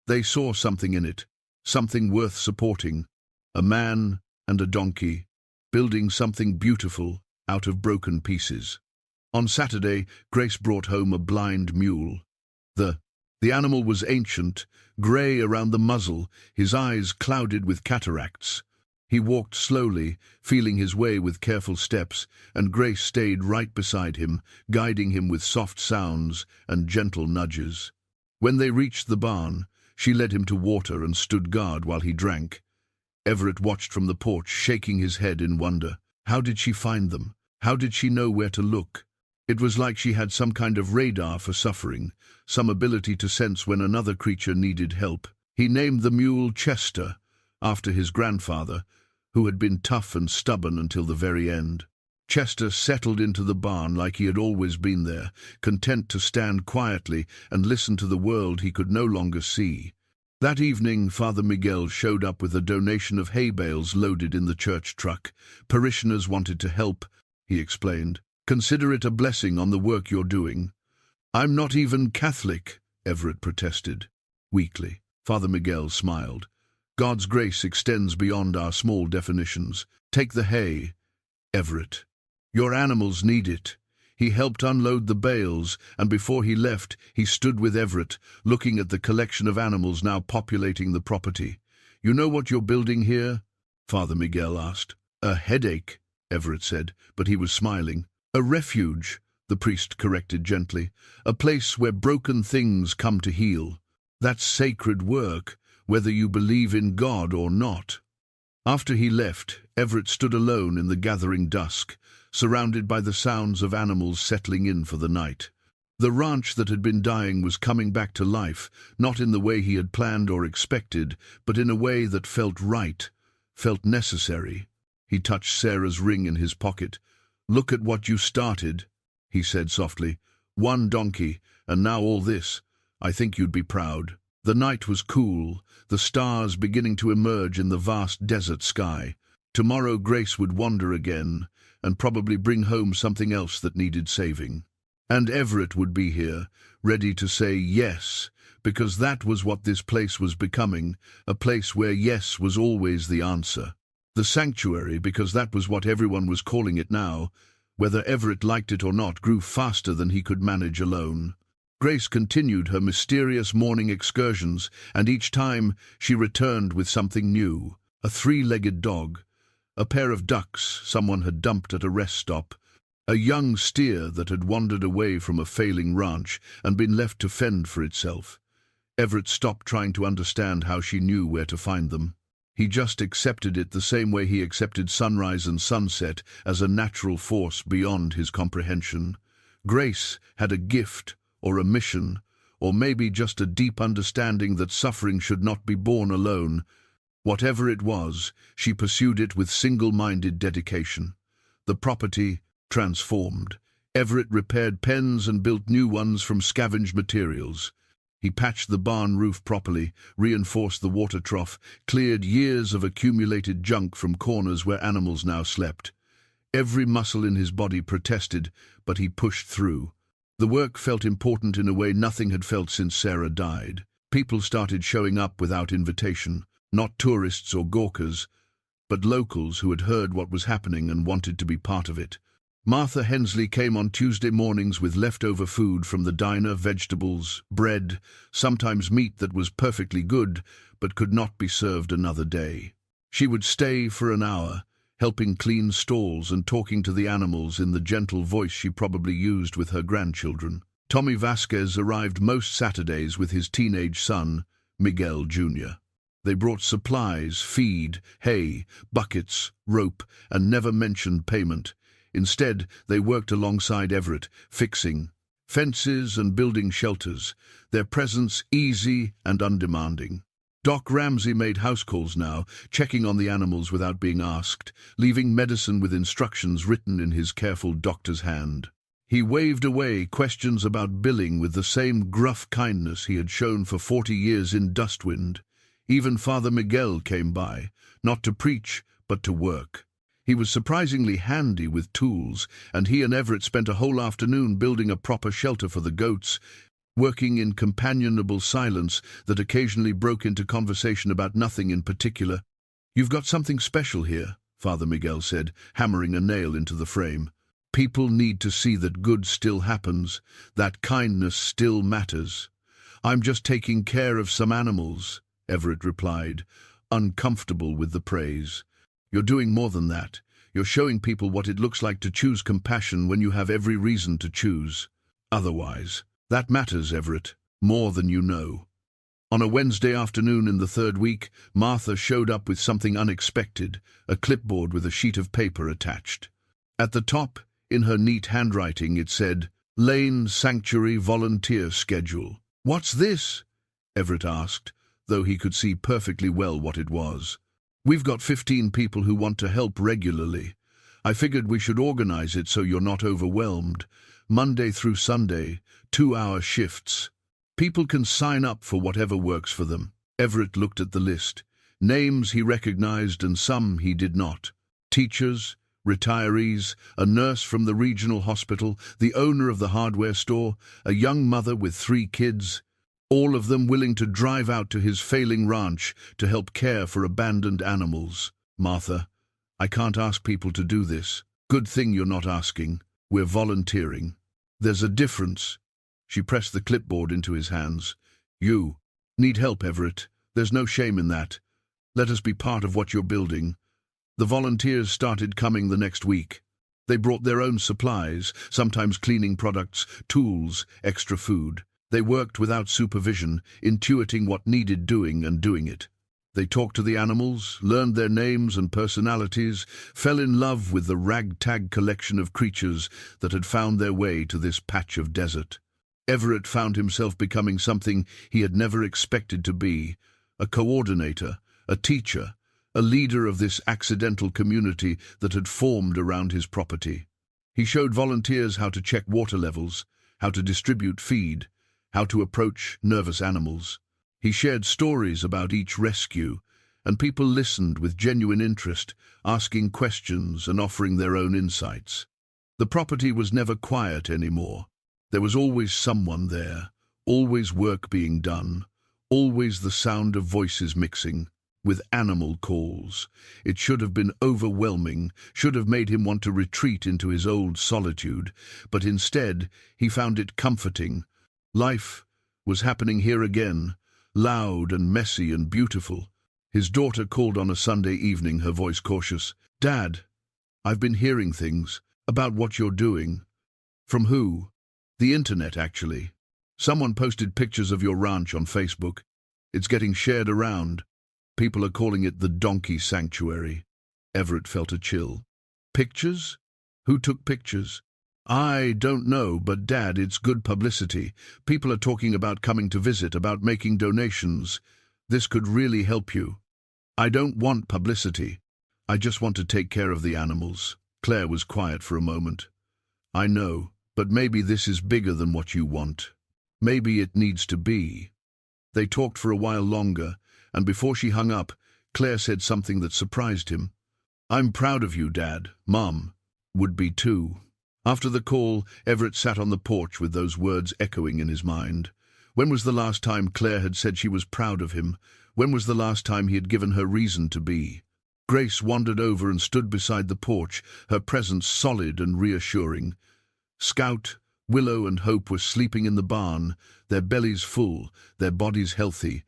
They saw something in it, something worth supporting. A man and a donkey, building something beautiful out of broken pieces. On Saturday, Grace brought home a blind mule. The animal was ancient, grey around the muzzle, his eyes clouded with cataracts. He walked slowly, feeling his way with careful steps, and Grace stayed right beside him, guiding him with soft sounds and gentle nudges. When they reached the barn, she led him to water and stood guard while he drank. Everett watched from the porch, shaking his head in wonder. How did she find them? How did she know where to look? It was like she had some kind of radar for suffering, some ability to sense when another creature needed help. He named the mule Chester, after his grandfather, who had been tough and stubborn until the very end. Chester settled into the barn like he had always been there, content to stand quietly and listen to the world he could no longer see. That evening, Father Miguel showed up with a donation of hay bales loaded in the church truck. Parishioners wanted to help, he explained. Consider it a blessing on the work you're doing. I'm not even Catholic, Everett protested. Weakly, Father Miguel smiled. God's grace extends beyond our small definitions. Take the hay, Everett. Your animals need it. He helped unload the bales, and before he left, he stood with Everett, looking at the collection of animals now populating the property. You know what you're building here? Father Miguel asked. A headache, Everett said, but he was smiling. A refuge, the priest corrected gently. A place where broken things come to heal. That's sacred work, whether you believe in God or not. After he left, Everett stood alone in the gathering dusk, surrounded by the sounds of animals settling in for the night. The ranch that had been dying was coming back to life, not in the way he had planned or expected, but in a way that felt right, felt necessary. He touched Sarah's ring in his pocket. Look at what you started, he said softly. 1 donkey, and now all this. I think you'd be proud. The night was cool, the stars beginning to emerge in the vast desert sky. Tomorrow Grace would wander again, and probably bring home something else that needed saving. And Everett would be here, ready to say yes, because that was what this place was becoming, a place where yes was always the answer. The sanctuary, because that was what everyone was calling it now, whether Everett liked it or not, grew faster than he could manage alone. Grace continued her mysterious morning excursions, and each time she returned with something new. A 3-legged dog, a pair of ducks someone had dumped at a rest stop, a young steer that had wandered away from a failing ranch and been left to fend for itself. Everett stopped trying to understand how she knew where to find them. He just accepted it the same way he accepted sunrise and sunset as a natural force beyond his comprehension. Grace had a gift, or a mission, or maybe just a deep understanding that suffering should not be borne alone. Whatever it was, she pursued it with single-minded dedication. The property transformed. Everett repaired pens and built new ones from scavenged materials. He patched the barn roof properly, reinforced the water trough, cleared years of accumulated junk from corners where animals now slept. Every muscle in his body protested, but he pushed through. The work felt important in a way nothing had felt since Sarah died. People started showing up without invitation. Not tourists or gawkers, but locals who had heard what was happening and wanted to be part of it. Martha Hensley came on Tuesday mornings with leftover food from the diner, vegetables, bread, sometimes meat that was perfectly good but could not be served another day. She would stay for an hour, helping clean stalls and talking to the animals in the gentle voice she probably used with her grandchildren. Tommy Vasquez arrived most Saturdays with his teenage son, Miguel Jr. They brought supplies, feed, hay, buckets, rope, and never mentioned payment. Instead, they worked alongside Everett, fixing fences and building shelters, their presence easy and undemanding. Doc Ramsey made house calls now, checking on the animals without being asked, leaving medicine with instructions written in his careful doctor's hand. He waved away questions about billing with the same gruff kindness he had shown for 40 years in Dustwind. Even Father Miguel came by, not to preach, but to work. He was surprisingly handy with tools, and he and Everett spent a whole afternoon building a proper shelter for the goats, working in companionable silence that occasionally broke into conversation about nothing in particular. "You've got something special here," Father Miguel said, hammering a nail into the frame. "People need to see that good still happens, that kindness still matters." "I'm just taking care of some animals," Everett replied, uncomfortable with the praise. "You're doing more than that. You're showing people what it looks like to choose compassion when you have every reason to choose. Otherwise, that matters, Everett. More than you know. On a Wednesday afternoon in the third week, Martha showed up with something unexpected, a clipboard with a sheet of paper attached. At the top, in her neat handwriting, it said, "Lane Sanctuary Volunteer Schedule." "What's this?" Everett asked, though he could see perfectly well what it was. "We've got 15 people who want to help regularly. I figured we should organize it so you're not overwhelmed. Monday through Sunday, 2-hour shifts. People can sign up for whatever works for them." Everett looked at the list. Names he recognized and some he did not. Teachers, retirees, a nurse from the regional hospital, the owner of the hardware store, a young mother with 3 kids, all of them willing to drive out to his failing ranch to help care for abandoned animals. "Martha, I can't ask people to do this." "Good thing you're not asking. We're volunteering." "There's a difference." She pressed the clipboard into his hands. "You need help, Everett. There's no shame in that. Let us be part of what you're building." The volunteers started coming the next week. They brought their own supplies, sometimes cleaning products, tools, extra food. They worked without supervision, intuiting what needed doing and doing it. They talked to the animals, learned their names and personalities, fell in love with the ragtag collection of creatures that had found their way to this patch of desert. Everett found himself becoming something he had never expected to be: a coordinator, a teacher, a leader of this accidental community that had formed around his property. He showed volunteers how to check water levels, how to distribute feed, how to approach nervous animals. He shared stories about each rescue, and people listened with genuine interest, asking questions and offering their own insights. The property was never quiet anymore. There was always someone there, always work being done, always the sound of voices mixing with animal calls. It should have been overwhelming, should have made him want to retreat into his old solitude, but instead he found it comforting. Life was happening here again, loud and messy and beautiful. His daughter called on a Sunday evening, her voice cautious. "Dad, I've been hearing things about what you're doing." "From who?" "The internet, actually. Someone posted pictures of your ranch on Facebook. It's getting shared around. People are calling it the Donkey Sanctuary." Everett felt a chill. "Pictures? Who took pictures?" "I don't know, but Dad, it's good publicity. People are talking about coming to visit, about making donations. This could really help you." "I don't want publicity. I just want to take care of the animals." Claire was quiet for a moment. "I know, but maybe this is bigger than what you want. Maybe it needs to be." They talked for a while longer, and before she hung up, Claire said something that surprised him. "I'm proud of you, Dad. Mom would be too." After the call, Everett sat on the porch with those words echoing in his mind. When was the last time Claire had said she was proud of him? When was the last time he had given her reason to be? Grace wandered over and stood beside the porch, her presence solid and reassuring. Scout, Willow and Hope were sleeping in the barn, their bellies full, their bodies healthy.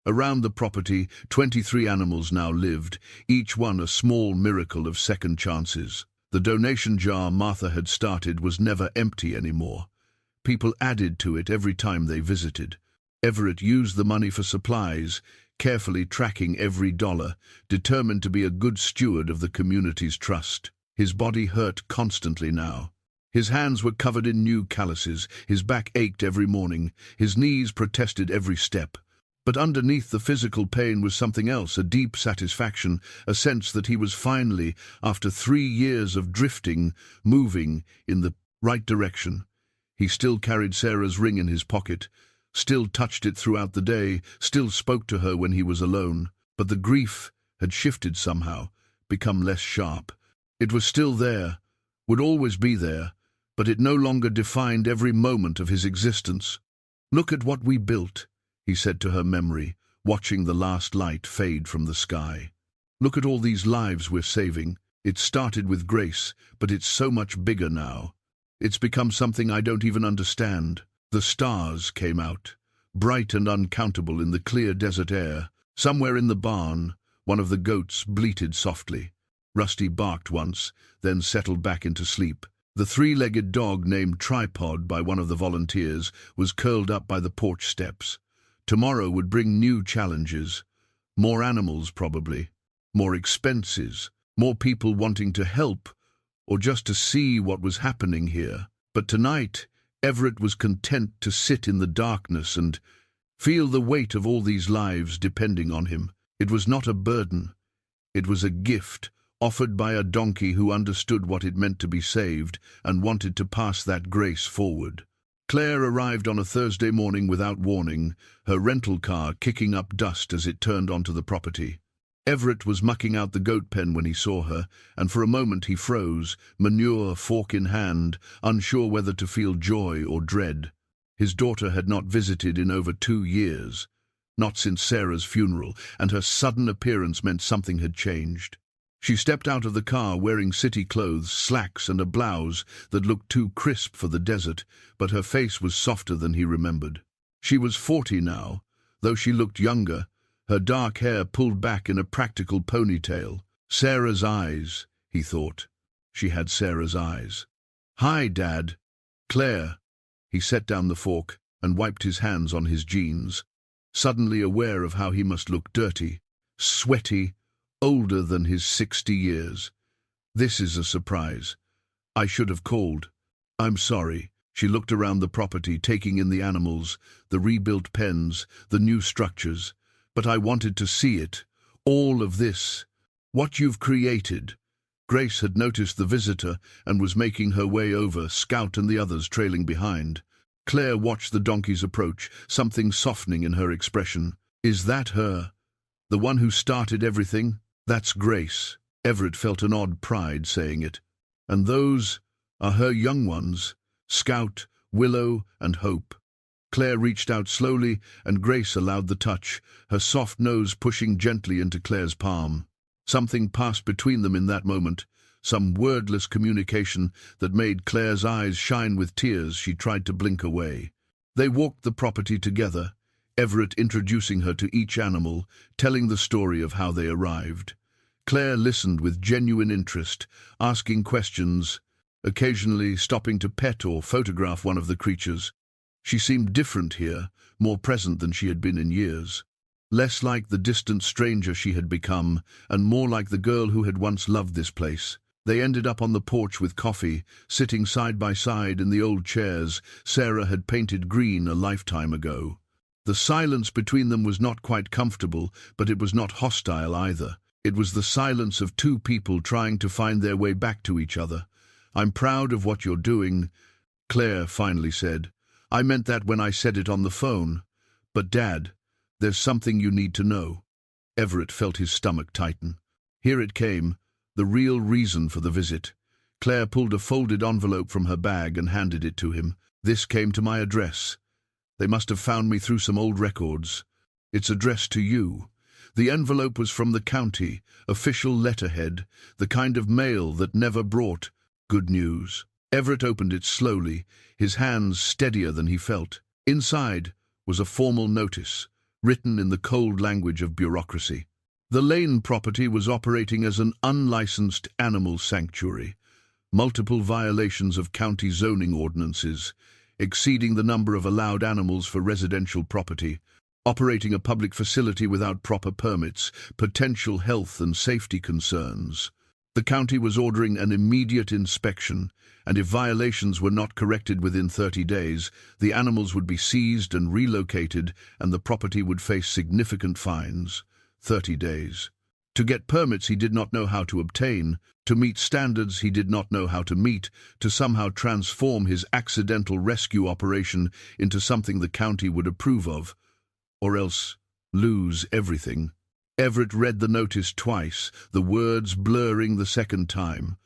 Around the property, 23 animals now lived, each one a small miracle of second chances. The donation jar Martha had started was never empty anymore. People added to it every time they visited. Everett used the money for supplies, carefully tracking every dollar, determined to be a good steward of the community's trust. His body hurt constantly now. His hands were covered in new calluses, his back ached every morning, his knees protested every step. But underneath the physical pain was something else, a deep satisfaction, a sense that he was finally, after 3 years of drifting, moving in the right direction. He still carried Sarah's ring in his pocket, still touched it throughout the day, still spoke to her when he was alone. But the grief had shifted somehow, become less sharp. It was still there, would always be there, but it no longer defined every moment of his existence. "Look at what we built," he said to her memory, watching the last light fade from the sky. "Look at all these lives we're saving. It started with Grace, but it's so much bigger now. It's become something I don't even understand." The stars came out, bright and uncountable in the clear desert air. Somewhere in the barn, one of the goats bleated softly. Rusty barked once, then settled back into sleep. The three-legged dog named Tripod by one of the volunteers was curled up by the porch steps. Tomorrow would bring new challenges. More animals, probably. More expenses. More people wanting to help, or just to see what was happening here. But tonight, Everett was content to sit in the darkness and feel the weight of all these lives depending on him. It was not a burden. It was a gift, offered by a donkey who understood what it meant to be saved and wanted to pass that grace forward. Claire arrived on a Thursday morning without warning, her rental car kicking up dust as it turned onto the property. Everett was mucking out the goat pen when he saw her, and for a moment he froze, manure fork in hand, unsure whether to feel joy or dread. His daughter had not visited in over 2 years, not since Sarah's funeral, and her sudden appearance meant something had changed. She stepped out of the car wearing city clothes, slacks and a blouse that looked too crisp for the desert, but her face was softer than he remembered. She was 40 now, though she looked younger, her dark hair pulled back in a practical ponytail. Sarah's eyes, he thought. She had Sarah's eyes. "Hi, Dad." "Claire." He set down the fork and wiped his hands on his jeans, suddenly aware of how he must look dirty, sweaty, older than his 60 years. "This is a surprise. I should have called. I'm sorry." She looked around the property, taking in the animals, the rebuilt pens, the new structures. "But I wanted to see it. All of this. What you've created." Grace had noticed the visitor and was making her way over, Scout and the others trailing behind. Claire watched the donkeys approach, something softening in her expression. "Is that her? The one who started everything?" "That's Grace." Everett felt an odd pride saying it. "And those are her young ones, Scout, Willow, and Hope." Claire reached out slowly, and Grace allowed the touch, her soft nose pushing gently into Claire's palm. Something passed between them in that moment, some wordless communication that made Claire's eyes shine with tears. She tried to blink away. They walked the property together, Everett introducing her to each animal, telling the story of how they arrived. Claire listened with genuine interest, asking questions, occasionally stopping to pet or photograph one of the creatures. She seemed different here, more present than she had been in years. Less like the distant stranger she had become, and more like the girl who had once loved this place. They ended up on the porch with coffee, sitting side by side in the old chairs Sarah had painted green a lifetime ago. The silence between them was not quite comfortable, but it was not hostile either. It was the silence of two people trying to find their way back to each other. "I'm proud of what you're doing," Claire finally said. "I meant that when I said it on the phone. But, Dad, there's something you need to know." Everett felt his stomach tighten. Here it came, the real reason for the visit. Claire pulled a folded envelope from her bag and handed it to him. "This came to my address. They must have found me through some old records. It's addressed to you." The envelope was from the county, official letterhead, the kind of mail that never brought good news. Everett opened it slowly, his hands steadier than he felt. Inside was a formal notice, written in the cold language of bureaucracy. The Lane property was operating as an unlicensed animal sanctuary, multiple violations of county zoning ordinances, exceeding the number of allowed animals for residential property, operating a public facility without proper permits, potential health and safety concerns. The county was ordering an immediate inspection, and if violations were not corrected within 30 days, the animals would be seized and relocated, and the property would face significant fines. 30 days. To get permits he did not know how to obtain, to meet standards he did not know how to meet, to somehow transform his accidental rescue operation into something the county would approve of, or else lose everything. Everett read the notice twice, the words blurring the second time.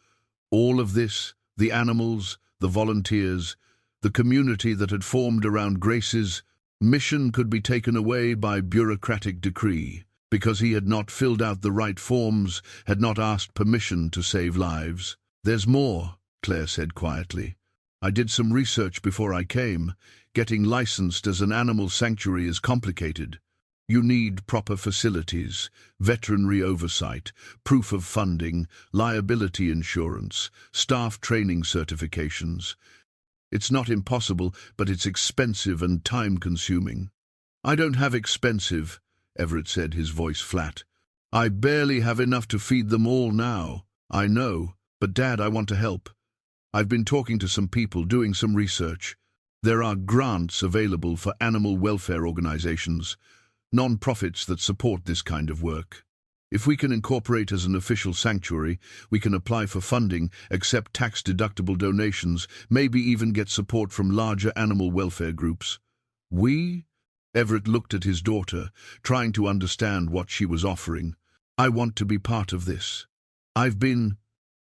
All of this, the animals, the volunteers, the community that had formed around Grace's mission, could be taken away by bureaucratic decree, because he had not filled out the right forms, had not asked permission to save lives. "There's more," Claire said quietly. "I did some research before I came. Getting licensed as an animal sanctuary is complicated. You need proper facilities, veterinary oversight, proof of funding, liability insurance, staff training certifications. It's not impossible, but it's expensive and time-consuming. I don't have expensive, Everett said, his voice flat. I barely have enough to feed them all now. I know, but Dad, I want to help. I've been talking to some people, doing some research. There are grants available for animal welfare organizations, non-profits that support this kind of work. If we can incorporate as an official sanctuary, we can apply for funding, accept tax-deductible donations, maybe even get support from larger animal welfare groups. We? Everett looked at his daughter, trying to understand what she was offering. I want to be part of this. I've been...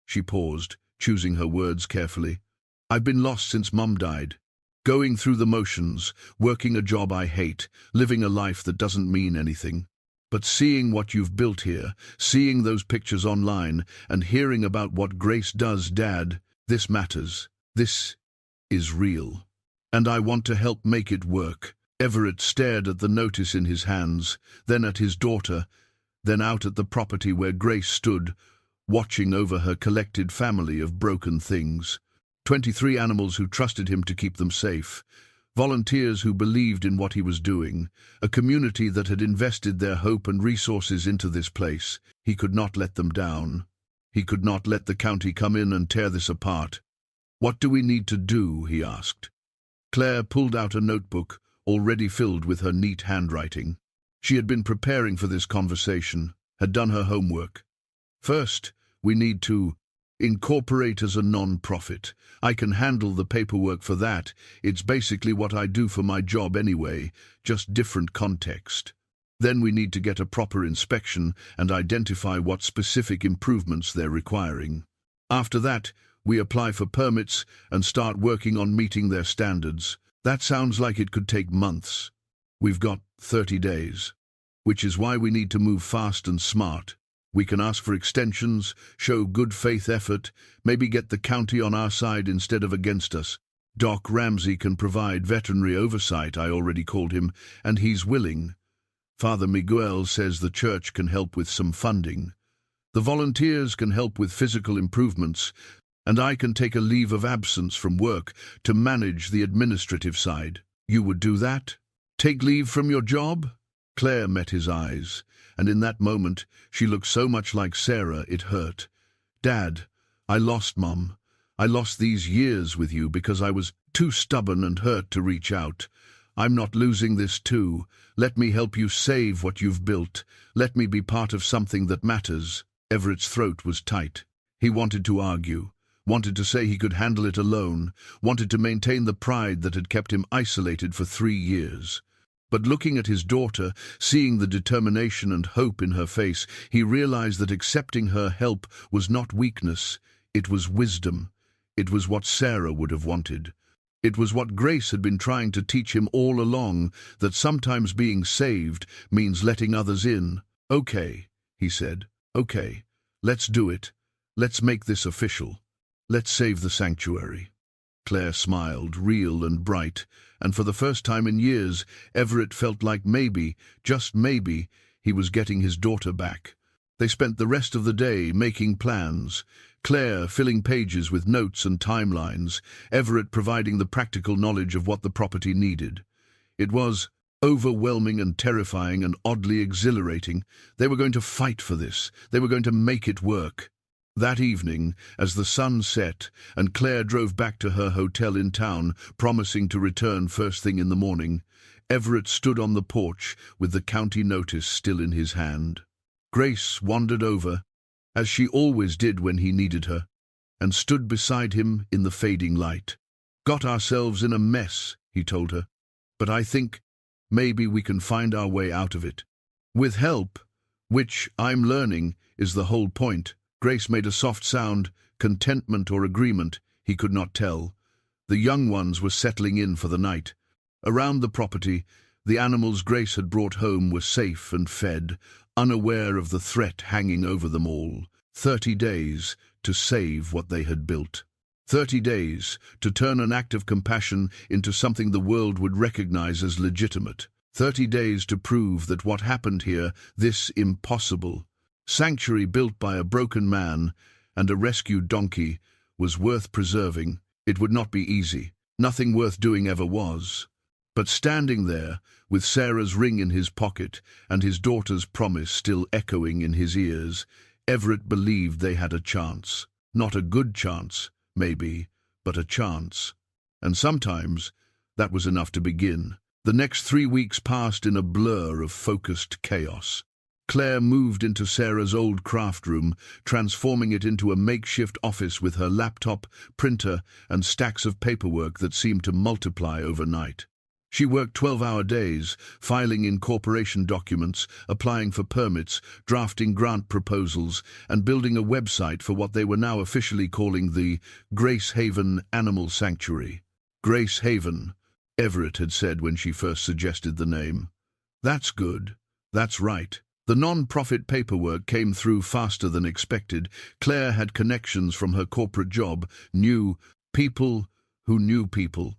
She paused, choosing her words carefully. I've been lost since Mum died. Going through the motions, working a job I hate, living a life that doesn't mean anything. But seeing what you've built here, seeing those pictures online, and hearing about what Grace does, Dad, this matters. This is real. And I want to help make it work. Everett stared at the notice in his hands, then at his daughter, then out at the property where Grace stood, watching over her collected family of broken things. 23 animals who trusted him to keep them safe. Volunteers who believed in what he was doing. A community that had invested their hope and resources into this place. He could not let them down. He could not let the county come in and tear this apart. What do we need to do? He asked. Claire pulled out a notebook, already filled with her neat handwriting. She had been preparing for this conversation, had done her homework. First, we need to incorporate as a non-profit. I can handle the paperwork for that. It's basically what I do for my job anyway, just different context. Then we need to get a proper inspection and identify what specific improvements they're requiring. After that, we apply for permits and start working on meeting their standards. That sounds like it could take months. We've got 30 days, which is why we need to move fast and smart. We can ask for extensions, show good faith effort, maybe get the county on our side instead of against us. Doc Ramsey can provide veterinary oversight, I already called him, and he's willing. Father Miguel says the church can help with some funding. The volunteers can help with physical improvements, and I can take a leave of absence from work to manage the administrative side. You would do that? Take leave from your job? Claire met his eyes, and in that moment she looked so much like Sarah it hurt. Dad, I lost Mum. I lost these years with you because I was too stubborn and hurt to reach out. I'm not losing this too. Let me help you save what you've built. Let me be part of something that matters. Everett's throat was tight. He wanted to argue, wanted to say he could handle it alone, wanted to maintain the pride that had kept him isolated for 3 years. But looking at his daughter, seeing the determination and hope in her face, he realized that accepting her help was not weakness, it was wisdom. It was what Sarah would have wanted. It was what Grace had been trying to teach him all along, that sometimes being saved means letting others in. Okay, he said. Okay, let's do it. Let's make this official. Let's save the sanctuary. Claire smiled, real and bright, and for the first time in years, Everett felt like maybe, just maybe, he was getting his daughter back. They spent the rest of the day making plans, Claire filling pages with notes and timelines, Everett providing the practical knowledge of what the property needed. It was overwhelming and terrifying and oddly exhilarating. They were going to fight for this. They were going to make it work. That evening, as the sun set and Claire drove back to her hotel in town, promising to return first thing in the morning, Everett stood on the porch with the county notice still in his hand. Grace wandered over, as she always did when he needed her, and stood beside him in the fading light. Got ourselves in a mess, he told her, but I think maybe we can find our way out of it. With help, which I'm learning is the whole point. Grace made a soft sound, contentment or agreement, he could not tell. The young ones were settling in for the night. Around the property, the animals Grace had brought home were safe and fed, unaware of the threat hanging over them all. 30 days to save what they had built. 30 days to turn an act of compassion into something the world would recognize as legitimate. 30 days to prove that what happened here, this impossible sanctuary built by a broken man and a rescued donkey, was worth preserving. It would not be easy. Nothing worth doing ever was. But standing there, with Sarah's ring in his pocket and his daughter's promise still echoing in his ears, Everett believed they had a chance. Not a good chance, maybe, but a chance. And sometimes that was enough to begin. The next 3 weeks passed in a blur of focused chaos. Claire moved into Sarah's old craft room, transforming it into a makeshift office with her laptop, printer, and stacks of paperwork that seemed to multiply overnight. She worked 12-hour days, filing incorporation documents, applying for permits, drafting grant proposals, and building a website for what they were now officially calling the Grace Haven Animal Sanctuary. Grace Haven, Everett had said when she first suggested the name. That's good. That's right. The non-profit paperwork came through faster than expected. Claire had connections from her corporate job, knew people who knew people,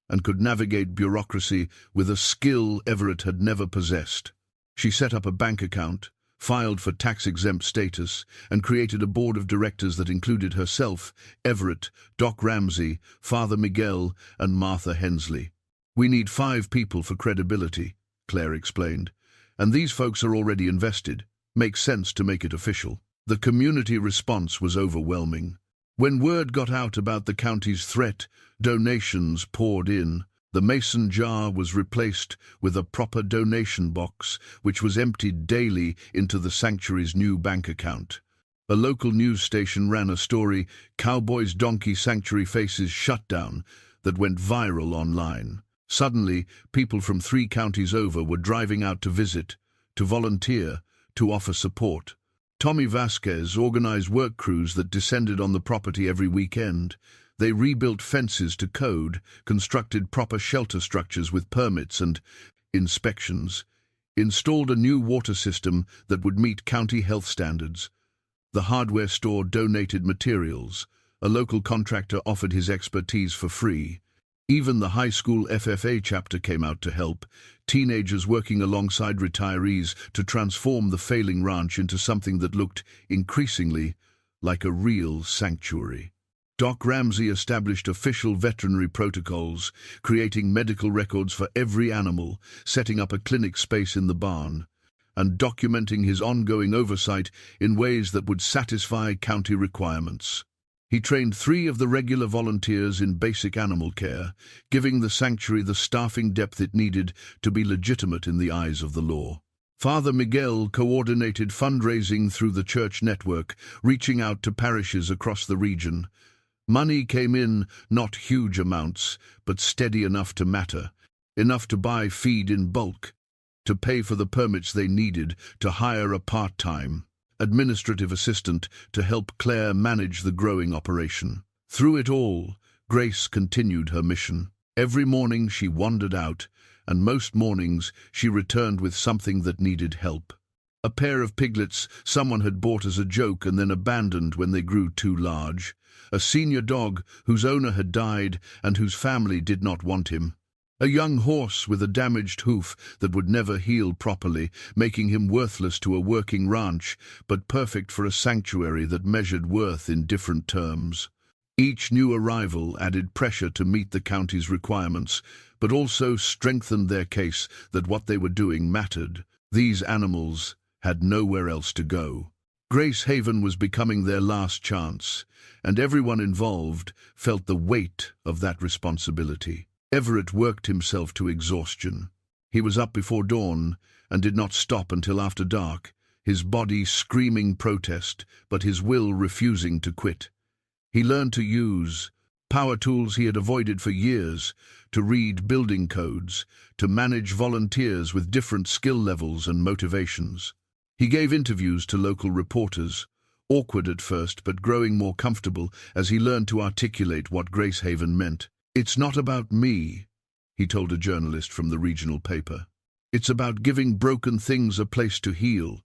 and could navigate bureaucracy with a skill Everett had never possessed. She set up a bank account, filed for tax-exempt status, and created a board of directors that included herself, Everett, Doc Ramsey, Father Miguel, and Martha Hensley. "We need 5 people for credibility," Claire explained, "and these folks are already invested. Makes sense to make it official." The community response was overwhelming. When word got out about the county's threat, donations poured in. The mason jar was replaced with a proper donation box, which was emptied daily into the sanctuary's new bank account. A local news station ran a story, "Cowboy's Donkey Sanctuary Faces Shutdown," that went viral online. Suddenly, people from 3 counties over were driving out to visit, to volunteer, to offer support. Tommy Vasquez organized work crews that descended on the property every weekend. They rebuilt fences to code, constructed proper shelter structures with permits and inspections, installed a new water system that would meet county health standards. The hardware store donated materials. A local contractor offered his expertise for free. Even the high school FFA chapter came out to help, teenagers working alongside retirees to transform the failing ranch into something that looked increasingly like a real sanctuary. Doc Ramsey established official veterinary protocols, creating medical records for every animal, setting up a clinic space in the barn, and documenting his ongoing oversight in ways that would satisfy county requirements. He trained 3 of the regular volunteers in basic animal care, giving the sanctuary the staffing depth it needed to be legitimate in the eyes of the law. Father Miguel coordinated fundraising through the church network, reaching out to parishes across the region. Money came in, not huge amounts, but steady enough to matter, enough to buy feed in bulk, to pay for the permits they needed, to hire a part-time administrative assistant to help Claire manage the growing operation. Through it all, Grace continued her mission. Every morning she wandered out, and most mornings she returned with something that needed help. A pair of piglets someone had bought as a joke and then abandoned when they grew too large. A senior dog whose owner had died and whose family did not want him. A young horse with a damaged hoof that would never heal properly, making him worthless to a working ranch, but perfect for a sanctuary that measured worth in different terms. Each new arrival added pressure to meet the county's requirements, but also strengthened their case that what they were doing mattered. These animals had nowhere else to go. Grace Haven was becoming their last chance, and everyone involved felt the weight of that responsibility. Everett worked himself to exhaustion. He was up before dawn and did not stop until after dark, his body screaming protest, but his will refusing to quit. He learned to use power tools he had avoided for years, to read building codes, to manage volunteers with different skill levels and motivations. He gave interviews to local reporters, awkward at first but growing more comfortable as he learned to articulate what Grace Haven meant. "It's not about me," he told a journalist from the regional paper. "It's about giving broken things a place to heal.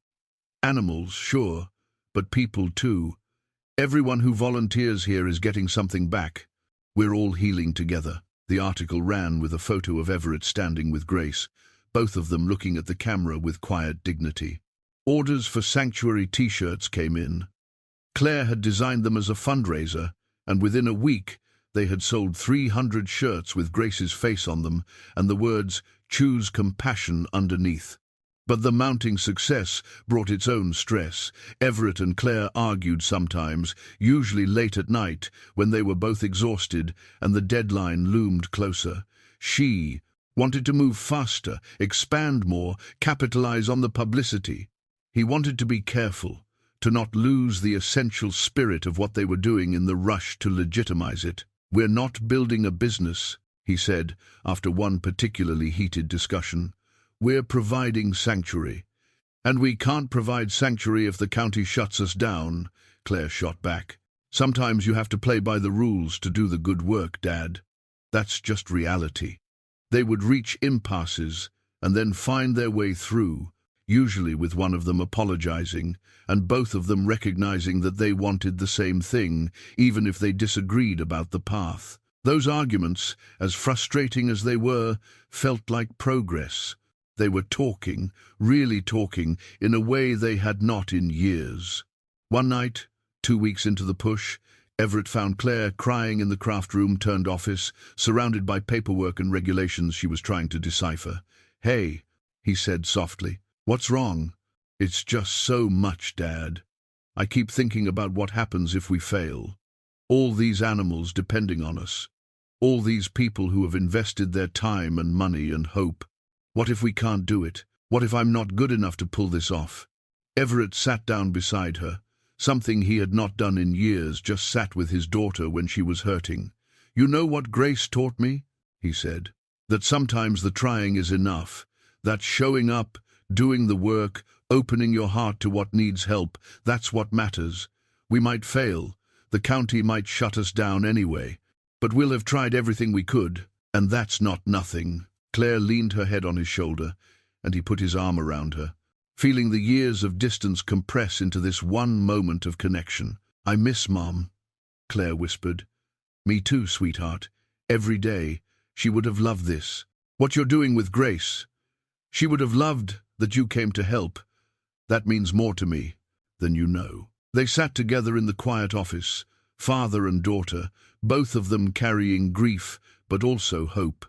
Animals, sure, but people too. Everyone who volunteers here is getting something back. We're all healing together." The article ran with a photo of Everett standing with Grace, both of them looking at the camera with quiet dignity. Orders for sanctuary t-shirts came in. Claire had designed them as a fundraiser, and within a week they had sold 300 shirts with Grace's face on them and the words, "Choose compassion," underneath. But the mounting success brought its own stress. Everett and Claire argued sometimes, usually late at night, when they were both exhausted and the deadline loomed closer. She wanted to move faster, expand more, capitalize on the publicity. He wanted to be careful, to not lose the essential spirit of what they were doing in the rush to legitimize it. "We're not building a business," he said, after one particularly heated discussion. "We're providing sanctuary." "And we can't provide sanctuary if the county shuts us down," Claire shot back. "Sometimes you have to play by the rules to do the good work, Dad. That's just reality." They would reach impasses and then find their way through, usually with one of them apologizing, and both of them recognizing that they wanted the same thing, even if they disagreed about the path. Those arguments, as frustrating as they were, felt like progress. They were talking, really talking, in a way they had not in years. One night, 2 weeks into the push, Everett found Claire crying in the craft room turned office, surrounded by paperwork and regulations she was trying to decipher. "Hey," he said softly. "What's wrong?" "It's just so much, Dad. I keep thinking about what happens if we fail. All these animals depending on us. All these people who have invested their time and money and hope. What if we can't do it? What if I'm not good enough to pull this off?" Everett sat down beside her. Something he had not done in years, just sat with his daughter when she was hurting. "You know what Grace taught me?" he said. "That sometimes the trying is enough. That showing up, doing the work, opening your heart to what needs help, that's what matters. We might fail. The county might shut us down anyway. But we'll have tried everything we could, and that's not nothing." Claire leaned her head on his shoulder, and he put his arm around her, feeling the years of distance compress into this one moment of connection. "I miss Mom," Claire whispered. "Me too, sweetheart. Every day. She would have loved this. What you're doing with Grace. She would have loved that you came to help. That means more to me than you know." They sat together in the quiet office, father and daughter, both of them carrying grief, but also hope.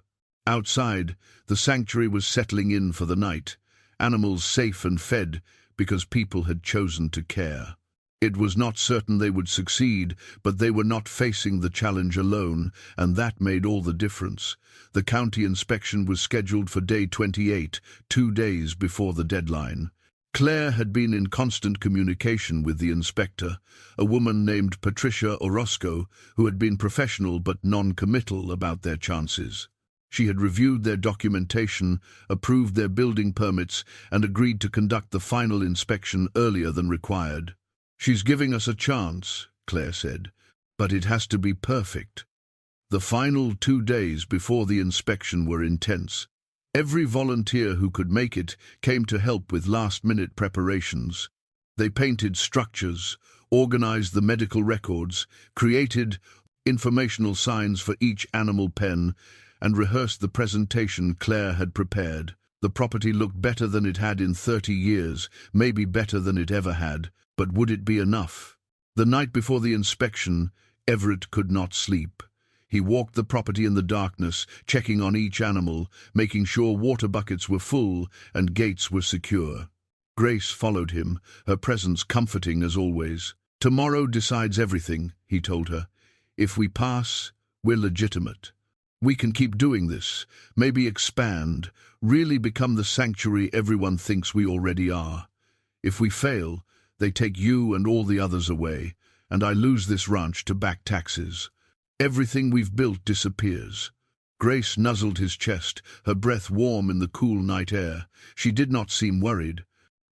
Outside, the sanctuary was settling in for the night, animals safe and fed because people had chosen to care. It was not certain they would succeed, but they were not facing the challenge alone, and that made all the difference. The county inspection was scheduled for day 28, 2 days before the deadline. Claire had been in constant communication with the inspector, a woman named Patricia Orozco, who had been professional but non-committal about their chances. She had reviewed their documentation, approved their building permits, and agreed to conduct the final inspection earlier than required. "She's giving us a chance," Claire said, "but it has to be perfect." The final 2 days before the inspection were intense. Every volunteer who could make it came to help with last-minute preparations. They painted structures, organized the medical records, created informational signs for each animal pen, and rehearsed the presentation Claire had prepared. The property looked better than it had in 30 years, maybe better than it ever had, but would it be enough? The night before the inspection, Everett could not sleep. He walked the property in the darkness, checking on each animal, making sure water buckets were full and gates were secure. Grace followed him, her presence comforting as always. "Tomorrow decides everything," he told her. "If we pass, we're legitimate. We can keep doing this, maybe expand, really become the sanctuary everyone thinks we already are. If we fail, they take you and all the others away, and I lose this ranch to back taxes. Everything we've built disappears." Grace nuzzled his chest, her breath warm in the cool night air. She did not seem worried.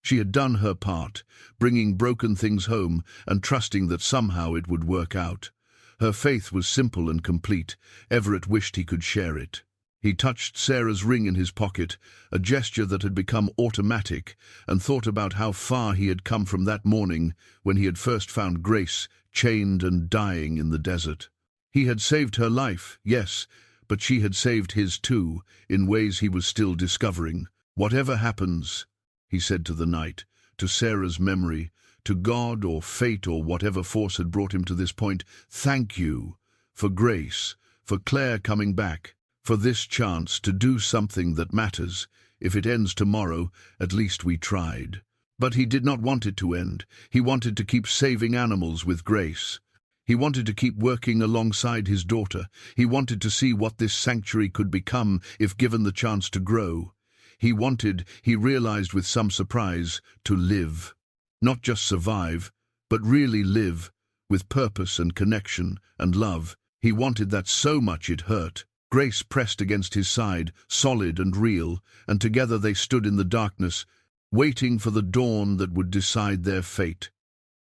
She had done her part, bringing broken things home and trusting that somehow it would work out. Her faith was simple and complete. Everett wished he could share it. He touched Sarah's ring in his pocket, a gesture that had become automatic, and thought about how far he had come from that morning when he had first found Grace chained and dying in the desert. He had saved her life, yes, but she had saved his too, in ways he was still discovering. "Whatever happens," he said to the night, to Sarah's memory, to God or fate or whatever force had brought him to this point, thank you for Grace, for Claire coming back, for this chance to do something that matters. If it ends tomorrow, at least we tried. But he did not want it to end. He wanted to keep saving animals with Grace. He wanted to keep working alongside his daughter. He wanted to see what this sanctuary could become if given the chance to grow. He wanted, he realized with some surprise, to live. Not just survive, but really live, with purpose and connection and love. He wanted that so much it hurt. Grace pressed against his side, solid and real, and together they stood in the darkness, waiting for the dawn that would decide their fate.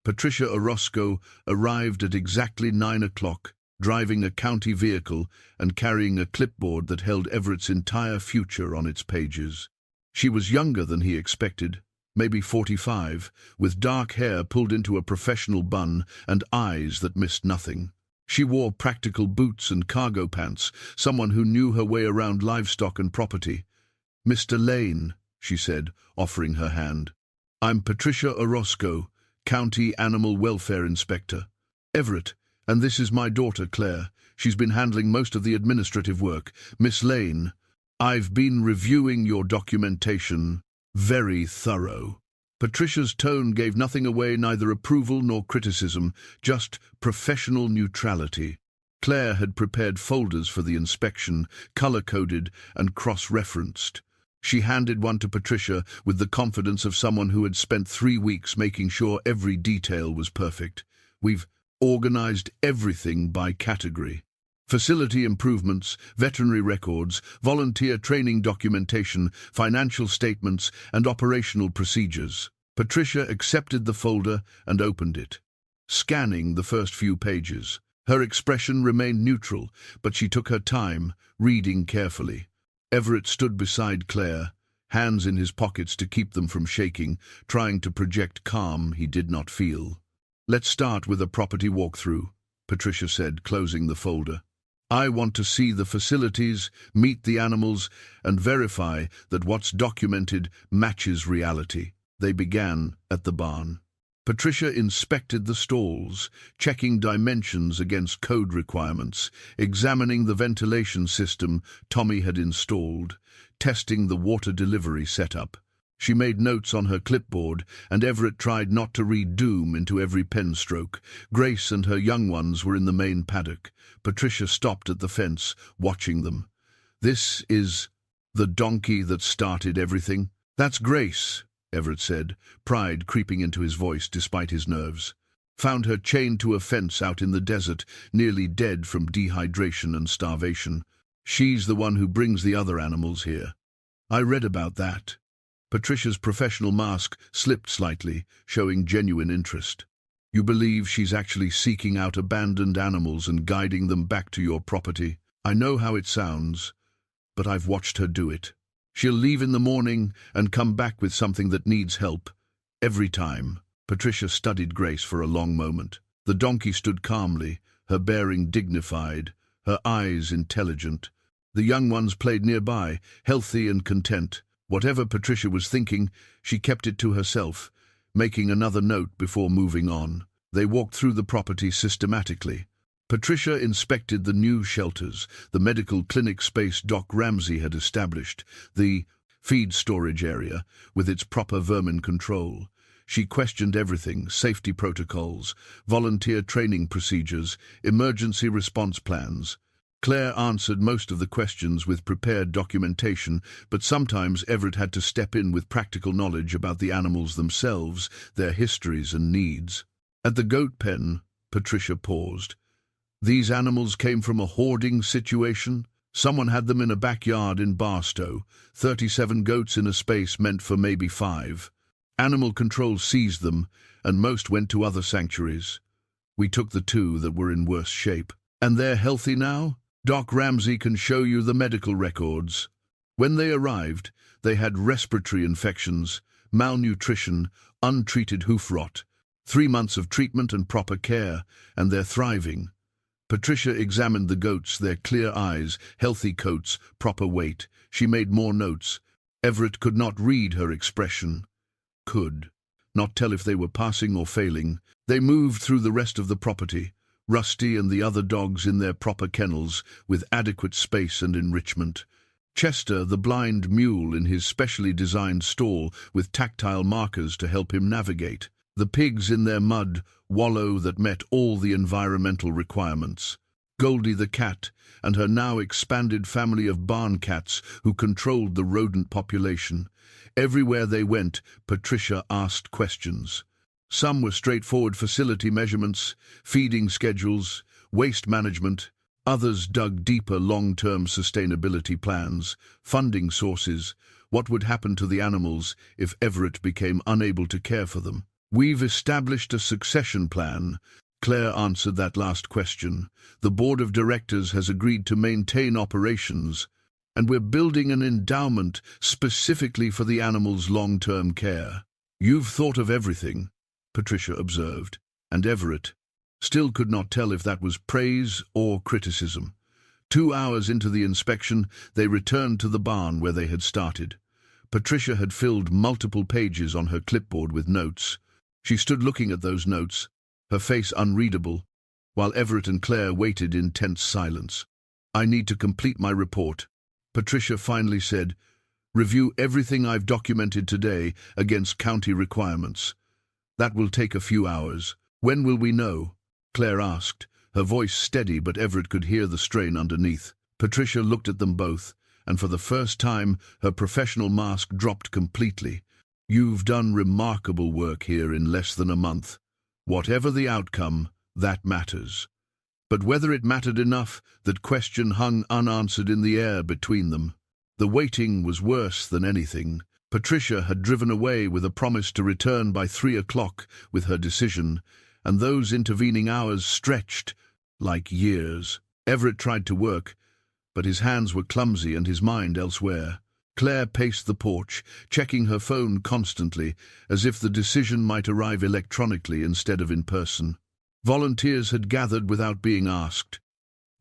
Patricia Orozco arrived at exactly 9 o'clock, driving a county vehicle and carrying a clipboard that held Everett's entire future on its pages. She was younger than he expected, maybe 45, with dark hair pulled into a professional bun and eyes that missed nothing. She wore practical boots and cargo pants, someone who knew her way around livestock and property. "Mr. Lane," she said, offering her hand. "I'm Patricia Orozco, County Animal Welfare Inspector. Everett, and this is my daughter, Claire. She's been handling most of the administrative work. Miss Lane, I've been reviewing your documentation. Very thorough." Patricia's tone gave nothing away, neither approval nor criticism, just professional neutrality. Claire had prepared folders for the inspection, color-coded and cross-referenced. She handed one to Patricia with the confidence of someone who had spent 3 weeks making sure every detail was perfect. "We've organized everything by category. Facility improvements, veterinary records, volunteer training documentation, financial statements, and operational procedures." Patricia accepted the folder and opened it, scanning the first few pages. Her expression remained neutral, but she took her time, reading carefully. Everett stood beside Claire, hands in his pockets to keep them from shaking, trying to project calm he did not feel. "Let's start with a property walkthrough," Patricia said, closing the folder. "I want to see the facilities, meet the animals, and verify that what's documented matches reality." They began at the barn. Patricia inspected the stalls, checking dimensions against code requirements, examining the ventilation system Tommy had installed, testing the water delivery setup. She made notes on her clipboard, and Everett tried not to read doom into every pen stroke. Grace and her young ones were in the main paddock. Patricia stopped at the fence, watching them. "This is the donkey that started everything?" "That's Grace," Everett said, pride creeping into his voice despite his nerves. "Found her chained to a fence out in the desert, nearly dead from dehydration and starvation. She's the one who brings the other animals here." "I read about that." Patricia's professional mask slipped slightly, showing genuine interest. "You believe she's actually seeking out abandoned animals and guiding them back to your property? I know how it sounds, but I've watched her do it. She'll leave in the morning and come back with something that needs help. Every time." Patricia studied Grace for a long moment. The donkey stood calmly, her bearing dignified, her eyes intelligent. The young ones played nearby, healthy and content. Whatever Patricia was thinking, she kept it to herself, making another note before moving on. They walked through the property systematically. Patricia inspected the new shelters, the medical clinic space Doc Ramsey had established, the feed storage area with its proper vermin control. She questioned everything: safety protocols, volunteer training procedures, emergency response plans. Claire answered most of the questions with prepared documentation, but sometimes Everett had to step in with practical knowledge about the animals themselves, their histories and needs. At the goat pen, Patricia paused. These animals came from a hoarding situation? Someone had them in a backyard in Barstow, 37 goats in a space meant for maybe 5. Animal control seized them, and most went to other sanctuaries. We took the 2 that were in worse shape. And they're healthy now? Doc Ramsey can show you the medical records. When they arrived, they had respiratory infections, malnutrition, untreated hoof rot, 3 months of treatment and proper care, and they're thriving. Patricia examined the goats, their clear eyes, healthy coats, proper weight. She made more notes. Everett could not read her expression. Could not tell if they were passing or failing. They moved through the rest of the property, Rusty and the other dogs in their proper kennels, with adequate space and enrichment. Chester, the blind mule, in his specially designed stall with tactile markers to help him navigate. The pigs in their mud wallow that met all the environmental requirements. Goldie the cat and her now expanded family of barn cats who controlled the rodent population. Everywhere they went, Patricia asked questions. Some were straightforward facility measurements, feeding schedules, waste management. Others dug deeper long-term sustainability plans, funding sources, what would happen to the animals if Everett became unable to care for them. "We've established a succession plan." Claire answered that last question. "The board of directors has agreed to maintain operations, and we're building an endowment specifically for the animals' long-term care." "You've thought of everything," Patricia observed, and Everett still could not tell if that was praise or criticism. 2 hours into the inspection, they returned to the barn where they had started. Patricia had filled multiple pages on her clipboard with notes. She stood looking at those notes, her face unreadable, while Everett and Claire waited in tense silence. "I need to complete my report," Patricia finally said. "Review everything I've documented today against county requirements. That will take a few hours. When will we know?" Claire asked, her voice steady, but Everett could hear the strain underneath. Patricia looked at them both, and for the first time her professional mask dropped completely. "You've done remarkable work here in less than a month. Whatever the outcome, that matters." But whether it mattered enough, that question hung unanswered in the air between them. The waiting was worse than anything. Patricia had driven away with a promise to return by 3 o'clock with her decision, and those intervening hours stretched like years. Everett tried to work, but his hands were clumsy and his mind elsewhere. Claire paced the porch, checking her phone constantly, as if the decision might arrive electronically instead of in person. Volunteers had gathered without being asked.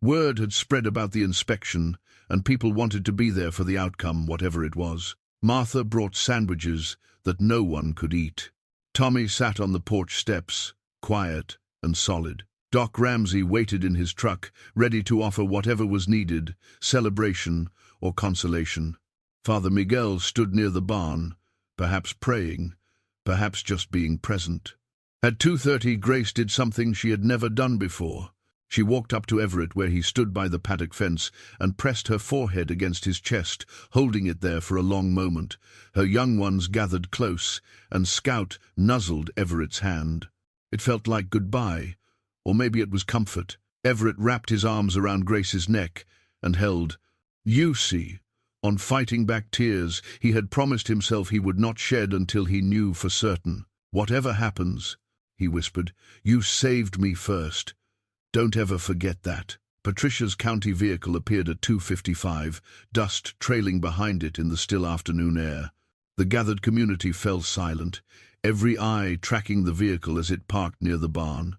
Word had spread about the inspection, and people wanted to be there for the outcome, whatever it was. Martha brought sandwiches that no one could eat. Tommy sat on the porch steps, quiet and solid. Doc Ramsey waited in his truck, ready to offer whatever was needed, celebration or consolation. Father Miguel stood near the barn, perhaps praying, perhaps just being present. At 2:30, Grace did something she had never done before. She walked up to Everett where he stood by the paddock fence and pressed her forehead against his chest, holding it there for a long moment. Her young ones gathered close, and Scout nuzzled Everett's hand. It felt like goodbye, or maybe it was comfort. Everett wrapped his arms around Grace's neck and held. "You see." On fighting back tears, he had promised himself he would not shed until he knew for certain. "Whatever happens," he whispered, "you saved me first. Don't ever forget that." Patricia's county vehicle appeared at 2:55, dust trailing behind it in the still afternoon air. The gathered community fell silent, every eye tracking the vehicle as it parked near the barn.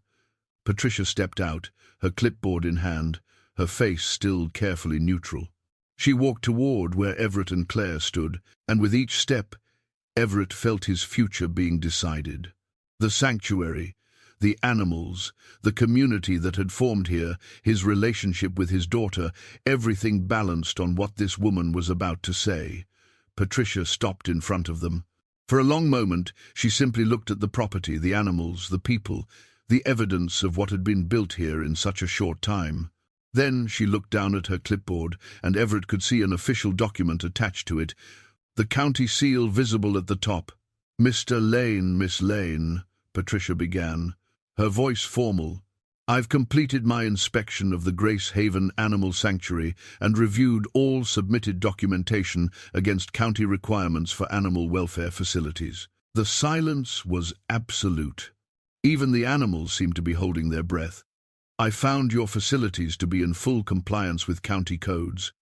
Patricia stepped out, her clipboard in hand, her face still carefully neutral. She walked toward where Everett and Claire stood, and with each step, Everett felt his future being decided. The sanctuary, the animals, the community that had formed here, his relationship with his daughter, everything balanced on what this woman was about to say. Patricia stopped in front of them. For a long moment, she simply looked at the property, the animals, the people, the evidence of what had been built here in such a short time. Then she looked down at her clipboard, and Everett could see an official document attached to it, the county seal visible at the top. "Mr. Lane, Miss Lane," Patricia began, her voice formal. "I've completed my inspection of the Grace Haven Animal Sanctuary and reviewed all submitted documentation against county requirements for animal welfare facilities." The silence was absolute. Even the animals seemed to be holding their breath. "I found your facilities to be in full compliance with county codes.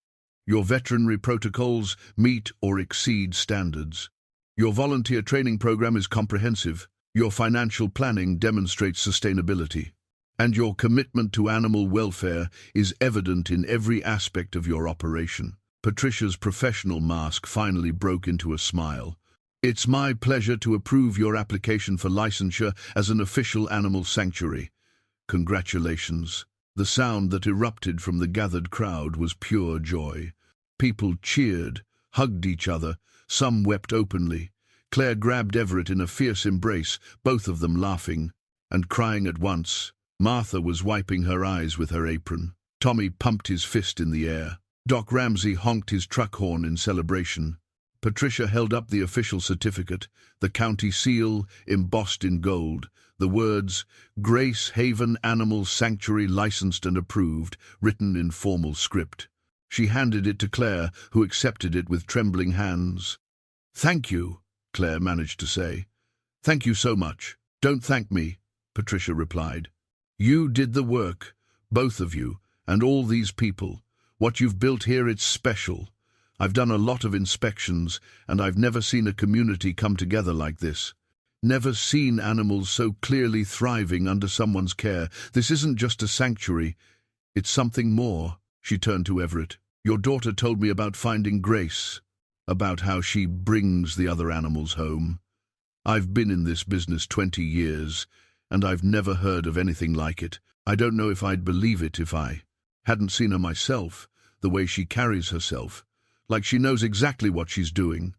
Your veterinary protocols meet or exceed standards. Your volunteer training program is comprehensive. Your financial planning demonstrates sustainability. And your commitment to animal welfare is evident in every aspect of your operation." Patricia's professional mask finally broke into a smile. "It's my pleasure to approve your application for licensure as an official animal sanctuary. Congratulations." The sound that erupted from the gathered crowd was pure joy. People cheered, hugged each other, some wept openly. Claire grabbed Everett in a fierce embrace, both of them laughing and crying at once. Martha was wiping her eyes with her apron. Tommy pumped his fist in the air. Doc Ramsey honked his truck horn in celebration. Patricia held up the official certificate, the county seal embossed in gold, the words, "Grace Haven Animal Sanctuary Licensed and Approved," written in formal script. She handed it to Claire, who accepted it with trembling hands. "Thank you," Claire managed to say. "Thank you so much." "Don't thank me," Patricia replied. "You did the work, both of you, and all these people. What you've built here, it's special. I've done a lot of inspections, and I've never seen a community come together like this. Never seen animals so clearly thriving under someone's care. This isn't just a sanctuary, it's something more." She turned to Everett. "Your daughter told me about finding Grace, about how she brings the other animals home. I've been in this business 20 years, and I've never heard of anything like it. I don't know if I'd believe it if I hadn't seen her myself, the way she carries herself, like she knows exactly what she's doing."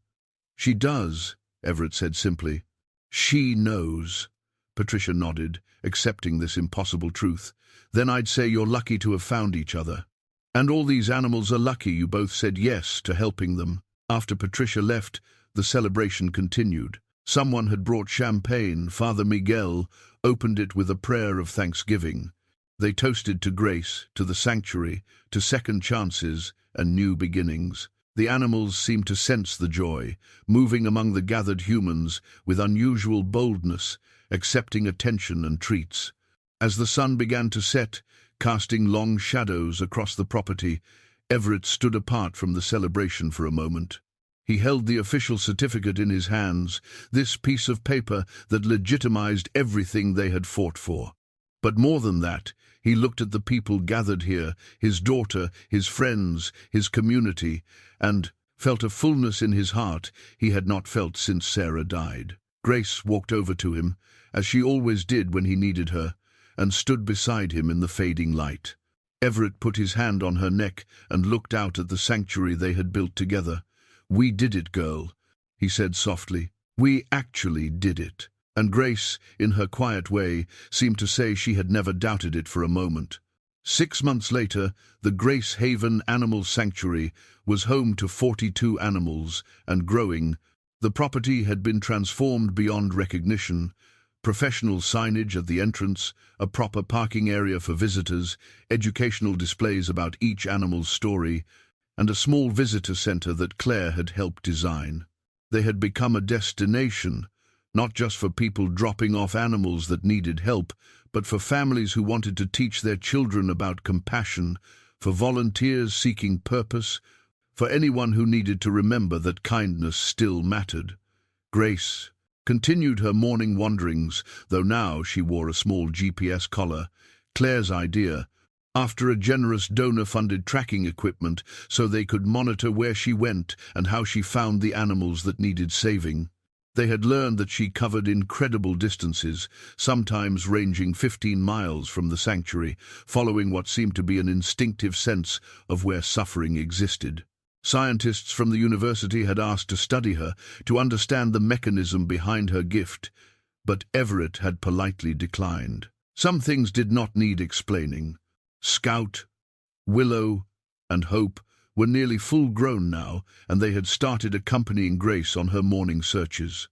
"She does," Everett said simply. "She knows." Patricia nodded, accepting this impossible truth. "Then I'd say you're lucky to have found each other. And all these animals are lucky you both said yes to helping them." After Patricia left, the celebration continued. Someone had brought champagne. Father Miguel opened it with a prayer of thanksgiving. They toasted to grace, to the sanctuary, to second chances and new beginnings. The animals seemed to sense the joy, moving among the gathered humans with unusual boldness, accepting attention and treats. As the sun began to set, casting long shadows across the property, Everett stood apart from the celebration for a moment. He held the official certificate in his hands, this piece of paper that legitimized everything they had fought for. But more than that, he looked at the people gathered here, his daughter, his friends, his community, and felt a fullness in his heart he had not felt since Sarah died. Grace walked over to him, as she always did when he needed her, and stood beside him in the fading light. Everett put his hand on her neck and looked out at the sanctuary they had built together. "We did it, girl," he said softly. "We actually did it." And Grace, in her quiet way, seemed to say she had never doubted it for a moment. 6 months later, the Grace Haven Animal Sanctuary was home to 42 animals, and growing. The property had been transformed beyond recognition. Professional signage at the entrance, a proper parking area for visitors, educational displays about each animal's story, and a small visitor center that Claire had helped design. They had become a destination, not just for people dropping off animals that needed help, but for families who wanted to teach their children about compassion, for volunteers seeking purpose, for anyone who needed to remember that kindness still mattered. Grace continued her morning wanderings, though now she wore a small GPS collar, Claire's idea, after a generous donor-funded tracking equipment so they could monitor where she went and how she found the animals that needed saving. They had learned that she covered incredible distances, sometimes ranging 15 miles from the sanctuary, following what seemed to be an instinctive sense of where suffering existed. Scientists from the university had asked to study her, to understand the mechanism behind her gift, but Everett had politely declined. Some things did not need explaining. Scout, Willow, and Hope were nearly full-grown now, and they had started accompanying Grace on her morning searches.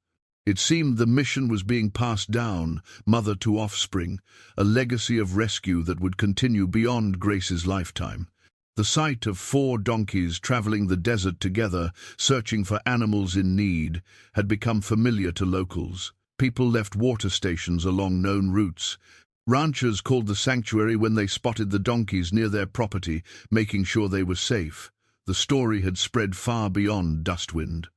It seemed the mission was being passed down, mother to offspring, a legacy of rescue that would continue beyond Grace's lifetime. The sight of 4 donkeys traveling the desert together, searching for animals in need, had become familiar to locals. People left water stations along known routes. Ranchers called the sanctuary when they spotted the donkeys near their property, making sure they were safe. The story had spread far beyond Dustwind.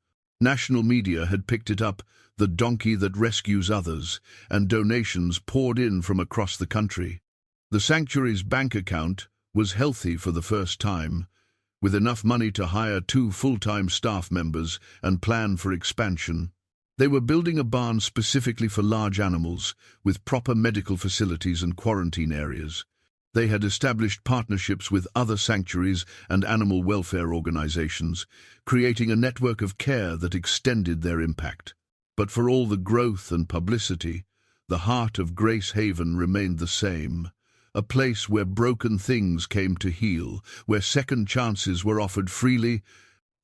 National media had picked it up, the donkey that rescues others, and donations poured in from across the country. The sanctuary's bank account was healthy for the first time, with enough money to hire 2 full-time staff members and plan for expansion. They were building a barn specifically for large animals, with proper medical facilities and quarantine areas. They had established partnerships with other sanctuaries and animal welfare organizations, creating a network of care that extended their impact. But for all the growth and publicity, the heart of Grace Haven remained the same. A place where broken things came to heal, where second chances were offered freely,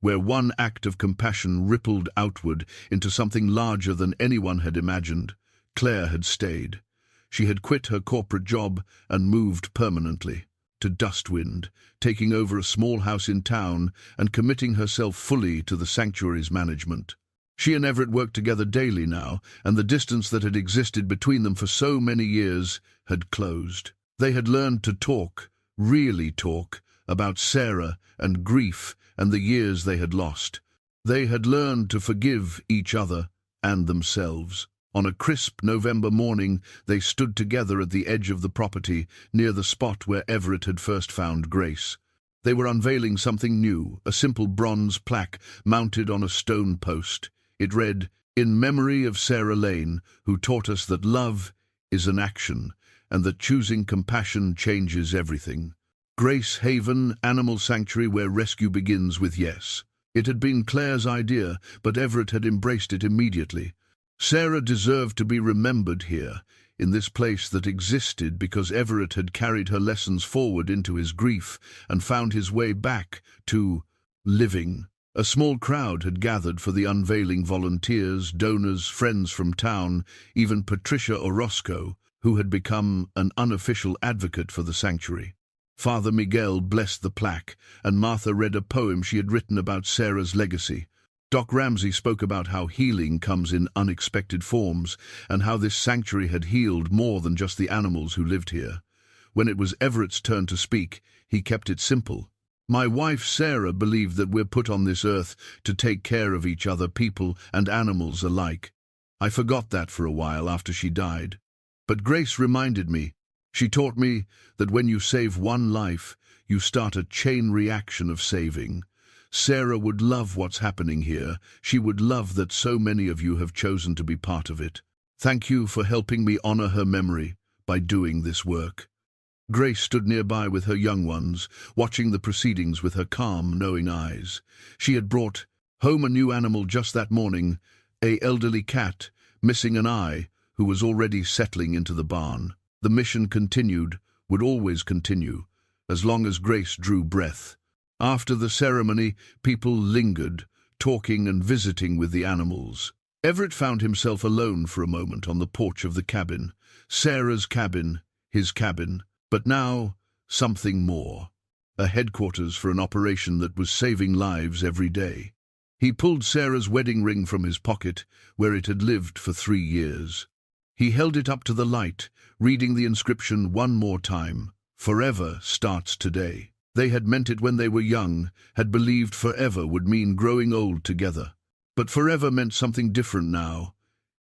where one act of compassion rippled outward into something larger than anyone had imagined. Claire had stayed. She had quit her corporate job and moved permanently to Dustwind, taking over a small house in town and committing herself fully to the sanctuary's management. She and Everett worked together daily now, and the distance that had existed between them for so many years had closed. They had learned to talk, really talk, about Sarah and grief and the years they had lost. They had learned to forgive each other and themselves. On a crisp November morning, they stood together at the edge of the property, near the spot where Everett had first found Grace. They were unveiling something new, a simple bronze plaque mounted on a stone post. It read, "In memory of Sarah Lane, who taught us that love is an action, and that choosing compassion changes everything. Grace Haven, animal sanctuary where rescue begins with yes." It had been Claire's idea, but Everett had embraced it immediately. Sarah deserved to be remembered here, in this place that existed because Everett had carried her lessons forward into his grief and found his way back to living. A small crowd had gathered for the unveiling: volunteers, donors, friends from town, even Patricia Orozco, who had become an unofficial advocate for the sanctuary. Father Miguel blessed the plaque, and Martha read a poem she had written about Sarah's legacy. Doc Ramsey spoke about how healing comes in unexpected forms, and how this sanctuary had healed more than just the animals who lived here. When it was Everett's turn to speak, he kept it simple. "My wife Sarah believed that we're put on this earth to take care of each other, people and animals alike. I forgot that for a while after she died. But Grace reminded me. She taught me that when you save one life, you start a chain reaction of saving. Sarah would love what's happening here. She would love that so many of you have chosen to be part of it. Thank you for helping me honor her memory by doing this work." Grace stood nearby with her young ones, watching the proceedings with her calm, knowing eyes. She had brought home a new animal just that morning, an elderly cat, missing an eye, who was already settling into the barn. The mission continued, would always continue, as long as Grace drew breath. After the ceremony, people lingered, talking and visiting with the animals. Everett found himself alone for a moment on the porch of the cabin. Sarah's cabin, his cabin, but now something more. A headquarters for an operation that was saving lives every day. He pulled Sarah's wedding ring from his pocket, where it had lived for 3 years. He held it up to the light, reading the inscription one more time. "Forever starts today." They had meant it when they were young, had believed forever would mean growing old together. But forever meant something different now.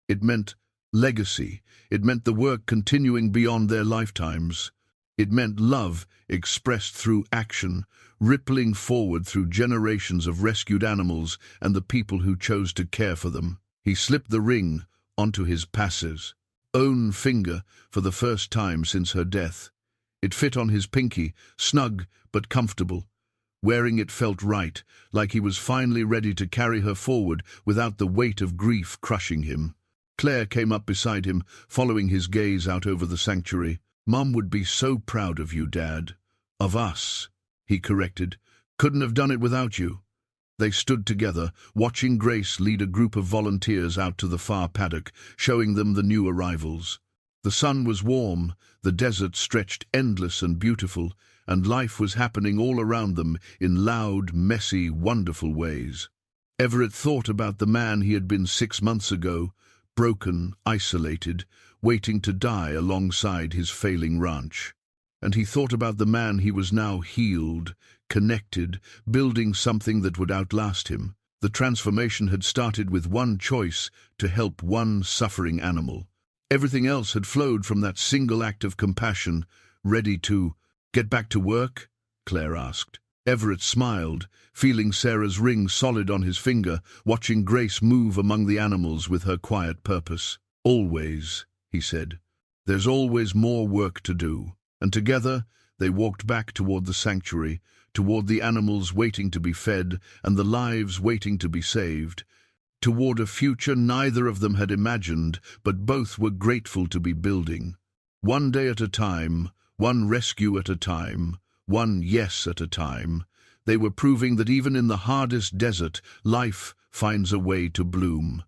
It meant legacy. It meant the work continuing beyond their lifetimes. It meant love expressed through action, rippling forward through generations of rescued animals and the people who chose to care for them. He slipped the ring onto his passive's own finger for the first time since her death. It fit on his pinky, snug but comfortable. Wearing it felt right, like he was finally ready to carry her forward without the weight of grief crushing him. Claire came up beside him, following his gaze out over the sanctuary. "Mum would be so proud of you, Dad." "Of us," he corrected. "Couldn't have done it without you." They stood together, watching Grace lead a group of volunteers out to the far paddock, showing them the new arrivals. The sun was warm, the desert stretched endless and beautiful, and life was happening all around them in loud, messy, wonderful ways. Everett thought about the man he had been 6 months ago, broken, isolated, waiting to die alongside his failing ranch. And he thought about the man he was now, healed, connected, building something that would outlast him. The transformation had started with one choice: to help one suffering animal. Everything else had flowed from that single act of compassion. "Ready to get back to work?" Claire asked. Everett smiled, feeling Sarah's ring solid on his finger, watching Grace move among the animals with her quiet purpose. "Always," he said. "There's always more work to do." And together they walked back toward the sanctuary, toward the animals waiting to be fed and the lives waiting to be saved, toward a future neither of them had imagined, but both were grateful to be building. One day at a time, one rescue at a time, one yes at a time, they were proving that even in the hardest desert, life finds a way to bloom.